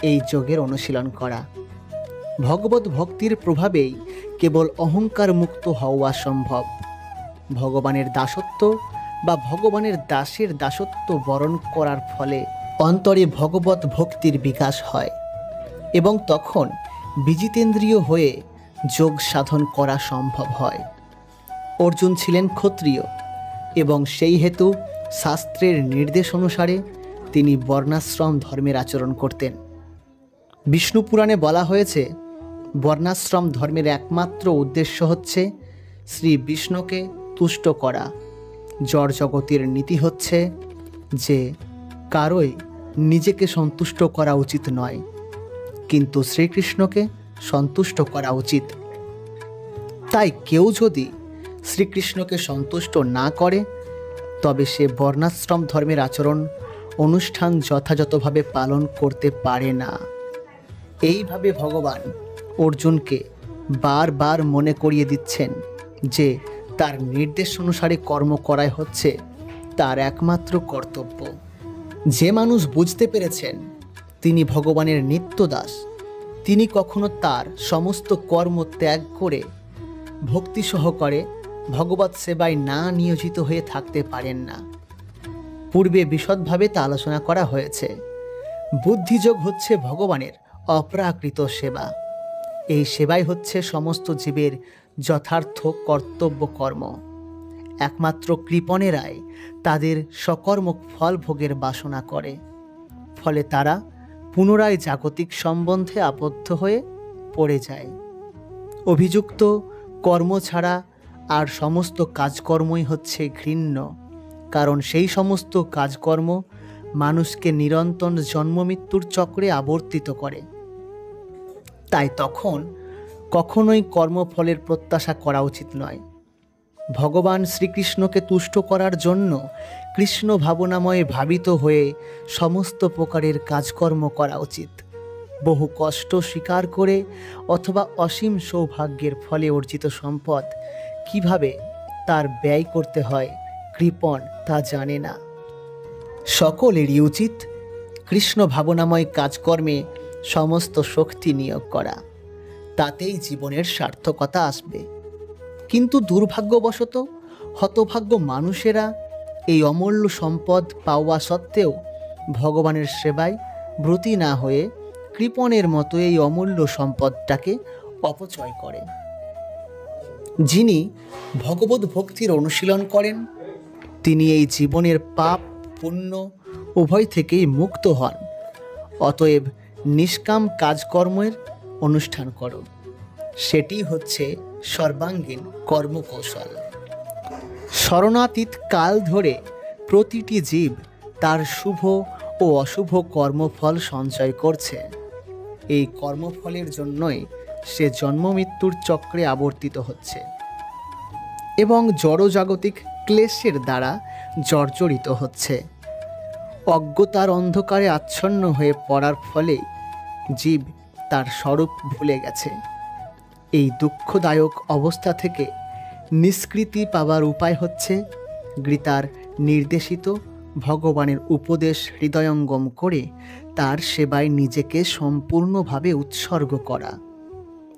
এই যোগের অনুশীলন করা। ভগবত ভক্তির প্রভাবেই কেবল অহংকার মুক্ত হওয়া সম্ভব। ভগবানের দাসত্ব বা ভগবানের দাসের দাসত্ব বরণ করার ফলে অন্তরে ভগবত ভক্তির বিকাশ হয়, এবং তখন বিজিতেন্দ্রিয় হয়ে যোগ সাধন করা সম্ভব হয়। অর্জুন ছিলেন ক্ষত্রিয়, এবং সেই হেতু শাস্ত্রের নির্দেশ অনুসারে তিনি বর্ণাশ্রম ধর্মের আচরণ করতেন। বিষ্ণু পুরাণে বলা হয়েছে, বর্ণাশ্রম ধর্মের একমাত্র উদ্দেশ্য হচ্ছে শ্রী বিষ্ণুকে তুষ্ট করা। জড় জগতের নীতি হচ্ছে যে কারোই নিজেকে সন্তুষ্ট করা উচিত নয়, কিন্তু শ্রীকৃষ্ণকে সন্তুষ্ট করা উচিত। তাই কেউ যদি শ্রীকৃষ্ণকে সন্তুষ্ট না করে, তবে সে বর্ণাশ্রম ধর্মের আচরণ অনুষ্ঠান যথাযথভাবে পালন করতে পারে না। এইভাবে ভগবান অর্জুনকে বারবার মনে করিয়ে দিচ্ছেন যে তার নির্দেশ অনুসারে কর্ম করাই হচ্ছে তার একমাত্র কর্তব্য। যে মানুষ বুঝতে পেরেছেন তিনি ভগবানের নিত্য দাস, তিনি কখনো তার সমস্ত কর্ম ত্যাগ করে ভক্তি সহকারে ভগবৎ সেবায় না নিয়োজিত হয়ে থাকতে পারেন না। পূর্বে বিশদভাবে তা আলোচনা করা হয়েছে। বুদ্ধিযোগ হচ্ছে ভগবানের অপ্রাকৃত সেবা। এই সেবাই হচ্ছে সমস্ত জীবের যথার্থ কর্তব্য কর্ম। একমাত্র কৃপণেরাই তাদের সকর্ম ফল ভোগের বাসনা করে, ফলে তারা পুনরায় জাগতিক সম্বন্ধে আবদ্ধ হয়ে পড়ে যায়। অভিযুক্ত কর্ম ছাড়া আর সমস্ত কাজকর্মই হচ্ছে ঘৃণ্য, কারণ সেই সমস্ত কাজকর্ম মানুষকে নিরন্তর জন্মমৃত্যুর চক্রে আবর্তিত করে। তাই তখন কখনোই কর্মফলের প্রত্যাশা করা উচিত নয়। ভগবান শ্রীকৃষ্ণকে তুষ্ট করার জন্য কৃষ্ণ ভাবনাময়ে ভাবিত হয়ে সমস্ত প্রকারের কাজকর্ম করা উচিত। বহু কষ্ট স্বীকার করে অথবা অসীম সৌভাগ্যের ফলে অর্জিত সম্পদ কিভাবে তার ব্যয় করতে হয় কৃপণ তা জানে না। সকলেরই উচিত কৃষ্ণ ভাবনাময় কাজকর্মে সমস্ত শক্তি নিয়োগ করা, তাতেই জীবনের সার্থকতা আসবে। কিন্তু দুর্ভাগ্যবশত হতভাগ্য মানুষেরা এই অমূল্য সম্পদ পাওয়া সত্ত্বেও ভগবানের সেবায় ব্রতী না হয়ে কৃপণের মতো এই অমূল্য সম্পদটাকে অপচয় করে। যিনি ভগবত ভক্তির অনুশীলন করেন তিনি এই জীবনের পাপ পুণ্য উভয় থেকেই মুক্ত হন। অতএব নিষ্কাম কাজকর্মের অনুষ্ঠান করো, সেটি হচ্ছে সর্বাঙ্গীন কর্মকৌশল। শরণাতীত কাল ধরে প্রতিটি জীব তার শুভ ও অশুভ কর্মফল সঞ্চয় করছে। এই কর্মফলের জন্যই সে জন্মমৃত্যুর চক্রে আবর্তিত হচ্ছে এবং জড়জাগতিক ক্লেশের দ্বারা জর্জরিত হচ্ছে। অজ্ঞতার অন্ধকারে আচ্ছন্ন হয়ে পড়ার ফলে জীব তার স্বরূপ ভুলে গেছে। এই দুঃখদায়ক অবস্থা থেকে নিষ্কৃতি পাওয়ার উপায় হচ্ছে গীতার নির্দেশিত ভগবানের উপদেশ হৃদয়ঙ্গম করে তার সেবায় নিজেকে সম্পূর্ণভাবে উৎসর্গ করা।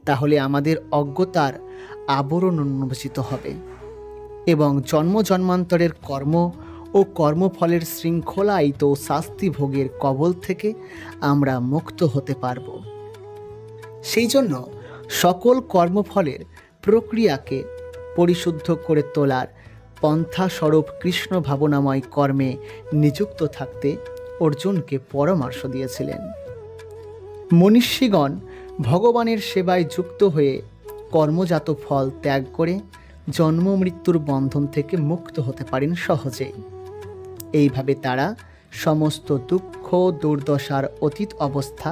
তাহলে আমাদের অজ্ঞতার আবরণ উন্মোচিত হবে এবং জন্ম জন্মান্তরের কর্ম ও কর্মফলের শৃঙ্খলায়িত শাস্তি ভোগের কবল থেকে আমরা মুক্ত হতে পারব। সেই জন্য সকল কর্মফলের প্রক্রিয়াকে পরিশুদ্ধ করে তোলার পন্থাস্বরূপ কৃষ্ণ ভাবনাময় কর্মে নিযুক্ত থাকতে অর্জুনকে পরামর্শ দিয়েছিলেন। মনীষীগণ ভগবানের সেবায় যুক্ত হয়ে কর্মজাত ফল ত্যাগ করে জন্ম মৃত্যুর বন্ধন থেকে মুক্ত হতে পারেন সহজেই। এইভাবে তারা সমস্ত দুঃখ দুর্দশার অতীত অবস্থা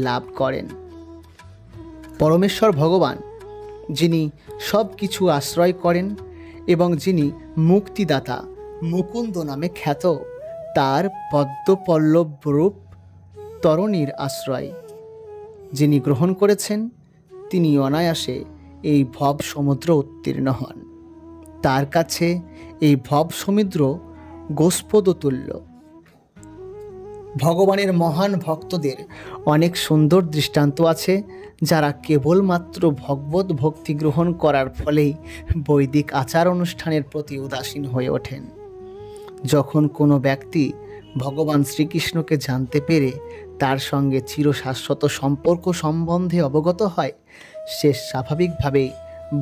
লাভ করেন। পরমেশ্বর ভগবান, যিনি সব কিছু আশ্রয় করেন এবং যিনি মুক্তিদাতা মুকুন্দ নামে খ্যাত, তার পদ্মপল্লব রূপ তরণীর আশ্রয় যিনি গ্রহণ করেছেন, তিনি অনায়াসে এই ভব সমুদ্র উত্তীর্ণ হন। তার কাছে এই ভব সমুদ্র গোস্পদতুল্য। ভগবানের মহান ভক্তদের অনেক সুন্দর দৃষ্টান্ত আছে, যারা কেবলমাত্র ভগবত ভক্তি গ্রহণ করার ফলেই বৈদিক আচার অনুষ্ঠানের প্রতি উদাসীন হয়ে ওঠেন। যখন কোনো ব্যক্তি ভগবান শ্রীকৃষ্ণকে জানতে পেরে তার সঙ্গে চিরশাশ্বত সম্পর্ক সম্বন্ধে অবগত হয়, সে স্বাভাবিকভাবেই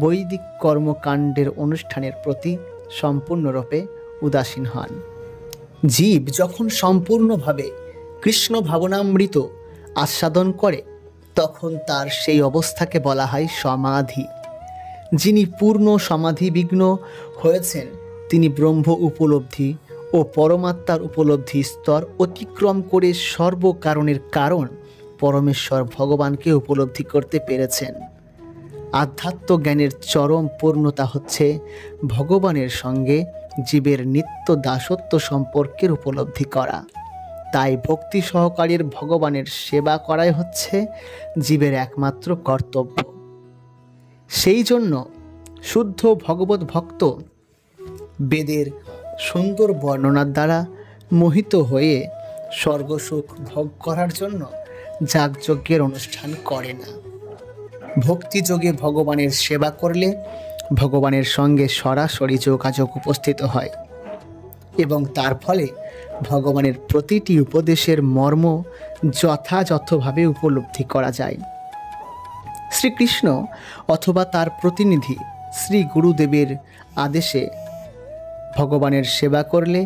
বৈদিক কর্মকাণ্ডের অনুষ্ঠানের প্রতি সম্পূর্ণরূপে উদাসীন হন। জীব যখন সম্পূর্ণভাবে কৃষ্ণ ভাবনামৃত আস্বাদন করে, তখন তার সেই অবস্থাকে বলা হয় সমাধি। যিনি পূর্ণ সমাধিবিঘ্ন হয়েছেন, তিনি ব্রহ্ম উপলব্ধি ও পরমাত্মার উপলব্ধি স্তর অতিক্রম করে সর্বকারণের কারণ পরমেশ্বর ভগবানকে উপলব্ধি করতে পেরেছেন। আধ্যাত্ম জ্ঞানের চরম পূর্ণতা হচ্ছে ভগবানের সঙ্গে জীবের নিত্য দাসত্ব সম্পর্কের উপলব্ধি করা। তাই ভক্তি সহকারীর ভগবানের সেবা করাই হচ্ছে জীবের একমাত্র কর্তব্য। সেই জন্য শুদ্ধ ভগবত ভক্ত বেদের সুন্দর বর্ণনার দ্বারা মোহিত হয়ে স্বর্গসুখ ভোগ করার জন্য যাগযজ্ঞের অনুষ্ঠান করে না। ভক্তিযোগে ভগবানের সেবা করলে ভগবানের সঙ্গে সরাসরি যোগাযোগ উপস্থিত হয় এবং তার ফলে ভগবানের প্রতিটি উপদেশের মর্ম যথাযথভাবে উপলব্ধি করা যায়। শ্রীকৃষ্ণ অথবা তার প্রতিনিধি শ্রী গুরুদেবের আদেশে ভগবানের সেবা করলে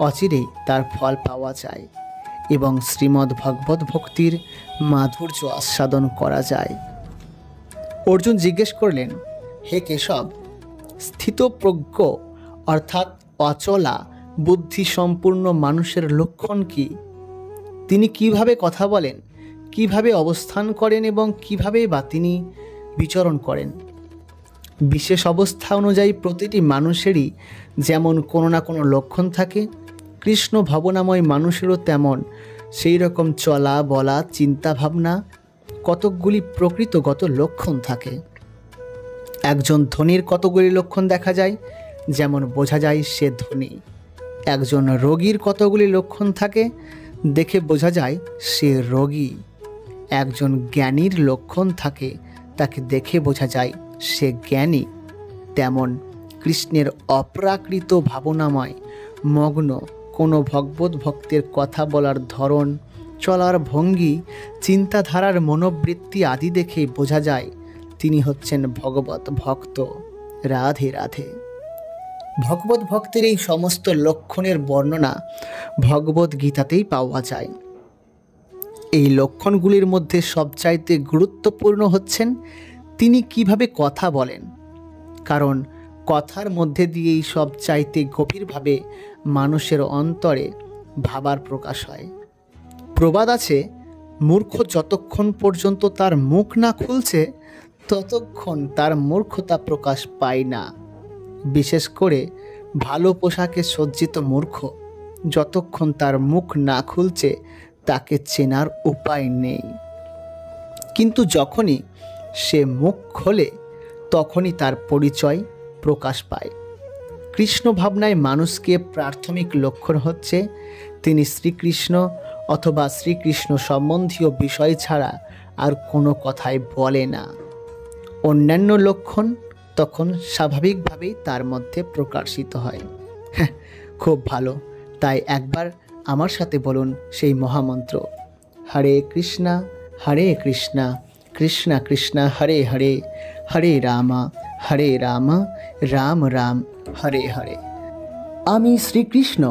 অচিরেই তার ফল পাওয়া যায় এবং শ্রীমদ্ ভগবত ভক্তির মাধুর্য আস্বাদন করা যায়। অর্জুন জিজ্ঞেস করলেন, হে কেশব, স্থিতপ্রজ্ঞ অর্থাৎ অচলা বুদ্ধি সম্পূর্ণ মানুষের লক্ষণ কি? তিনি কিভাবে কথা বলেন, কিভাবে অবস্থান করেন এবং কিভাবে বা তিনি বিচরণ করেন? বিশেষ অবস্থা অনুযায়ী প্রতিটি মানুষেরই যেমন কোনো না কোনো লক্ষণ থাকে, কৃষ্ণ ভাবনাময় মানুষেরও তেমন সেই রকম চলা বলা চিন্তা ভাবনা কতকগুলি প্রকৃতগত লক্ষণ থাকে। একজন ধনীর কতগুলি লক্ষণ দেখা যায়, যেমন বোঝা যায় সে ধনী। একজন রোগীর কতগুলি লক্ষণ থাকে, দেখে বোঝা যায় সে রোগী। একজন জ্ঞানীর লক্ষণ থাকে, তাকে দেখে বোঝা যায় সে জ্ঞানী। তেমন কৃষ্ণের অপ্রাকৃত ভাবনাময় মগ্ন কোনো ভগবত ভক্তের কথা বলার ধরন, চলার ভঙ্গি, চিন্তাধারার মনোবৃত্তি আদি দেখে বোঝা যায় তিনি হচ্ছেন ভগবত ভক্ত। রাধে রাধে। ভগবত ভক্তের এই সমস্ত লক্ষণের বর্ণনা ভগবত গীতাতেই পাওয়া যায়। এই লক্ষণগুলির মধ্যে সবচাইতে গুরুত্বপূর্ণ হচ্ছেন তিনি কিভাবে কথা বলেন, কারণ কথার মধ্যে দিয়েই সবচাইতে গভীরভাবে মানুষের অন্তরে ভাবার প্রকাশ হয়। প্রবাদ আছে, মূর্খ যতক্ষণ পর্যন্ত তার মুখ না খুলছে ততক্ষণ তার মূর্খতা প্রকাশ পায় না। বিশেষ করে ভালো পোশাকে সজ্জিত মূর্খ যতক্ষণ তার মুখ না খুলছে তাকে চেনার উপায় নেই। কিন্তু যখনই সে মুখ খোলে তখনই তার পরিচয় প্রকাশ পায়। কৃষ্ণ ভাবনায় মানুষকে প্রাথমিক লক্ষণ হচ্ছে তিনি শ্রীকৃষ্ণ অথবা শ্রীকৃষ্ণ সম্বন্ধীয় বিষয় ছাড়া আর কোনো কথাই বলে না। অন্যান্য লক্ষণ তখন স্বাভাবিকভাবেই তার মধ্যে প্রকাশিত হয়। হ্যাঁ, খুব ভালো। তাই একবার আমার সাথে বলুন সেই মহামন্ত্র, হরে কৃষ্ণা কৃষ্ণ কৃষ্ণ হরে হরে, হরে রামা রাম রাম হরে হরে। আমি শ্রীকৃষ্ণ,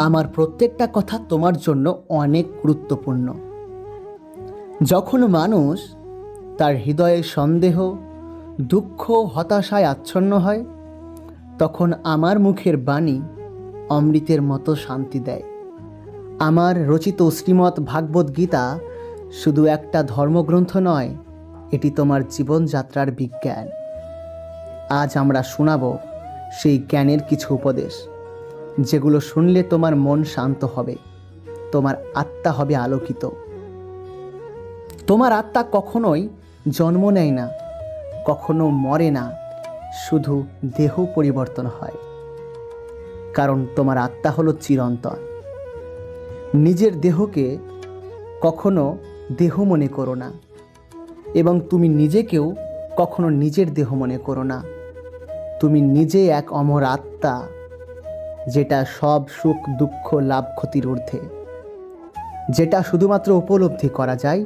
আমার প্রত্যেকটা কথা তোমার জন্য অনেক গুরুত্বপূর্ণ। যখন মানুষ তার হৃদয়ে সন্দেহ, দুঃখ হতাশায় আচ্ছন্ন হয়, তখন আমার মুখের বাণী অমৃতের মতো শান্তি দেয়। আমার রচিত শ্রীমদ্ ভাগবত গীতা শুধু একটা ধর্মগ্রন্থ নয়, এটি তোমার জীবনযাত্রার বিজ্ঞান। আজ আমরা শোনাব সেই জ্ঞানের কিছু উপদেশ, যেগুলো শুনলে তোমার মন শান্ত হবে, তোমার আত্মা হবে আলোকিত। তোমার আত্মা কখনোই জন্ম নেয় না, কখনো মরে না, শুধু দেহ পরিবর্তন হয়। কারণ তোমার আত্মা হলো চিরন্তন। নিজের দেহকে কখনো দেহ মনে করো না, এবং তুমি নিজেকেও কখনো নিজের দেহ মনে করো না। তুমি নিজে এক অমর আত্মা, যেটা সব সুখ দুঃখ লাভ ক্ষতির ঊর্ধ্বে। যেটা শুধুমাত্র উপলব্ধি করা যায়,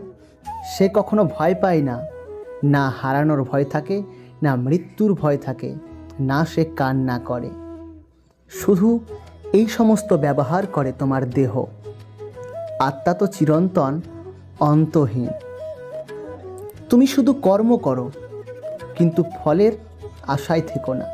সে কখনো ভয় পায় না। না হারানোর ভয় থাকে, না মৃত্যুর ভয় থাকে, না সে কান্না করে। শুধু এই সমস্ত ব্যবহার করে তোমার দেহ। আত্মা তো চিরন্তন, অন্তহীন। তুমি শুধু কর্ম করো, কিন্তু ফলের আশায় থেকো না।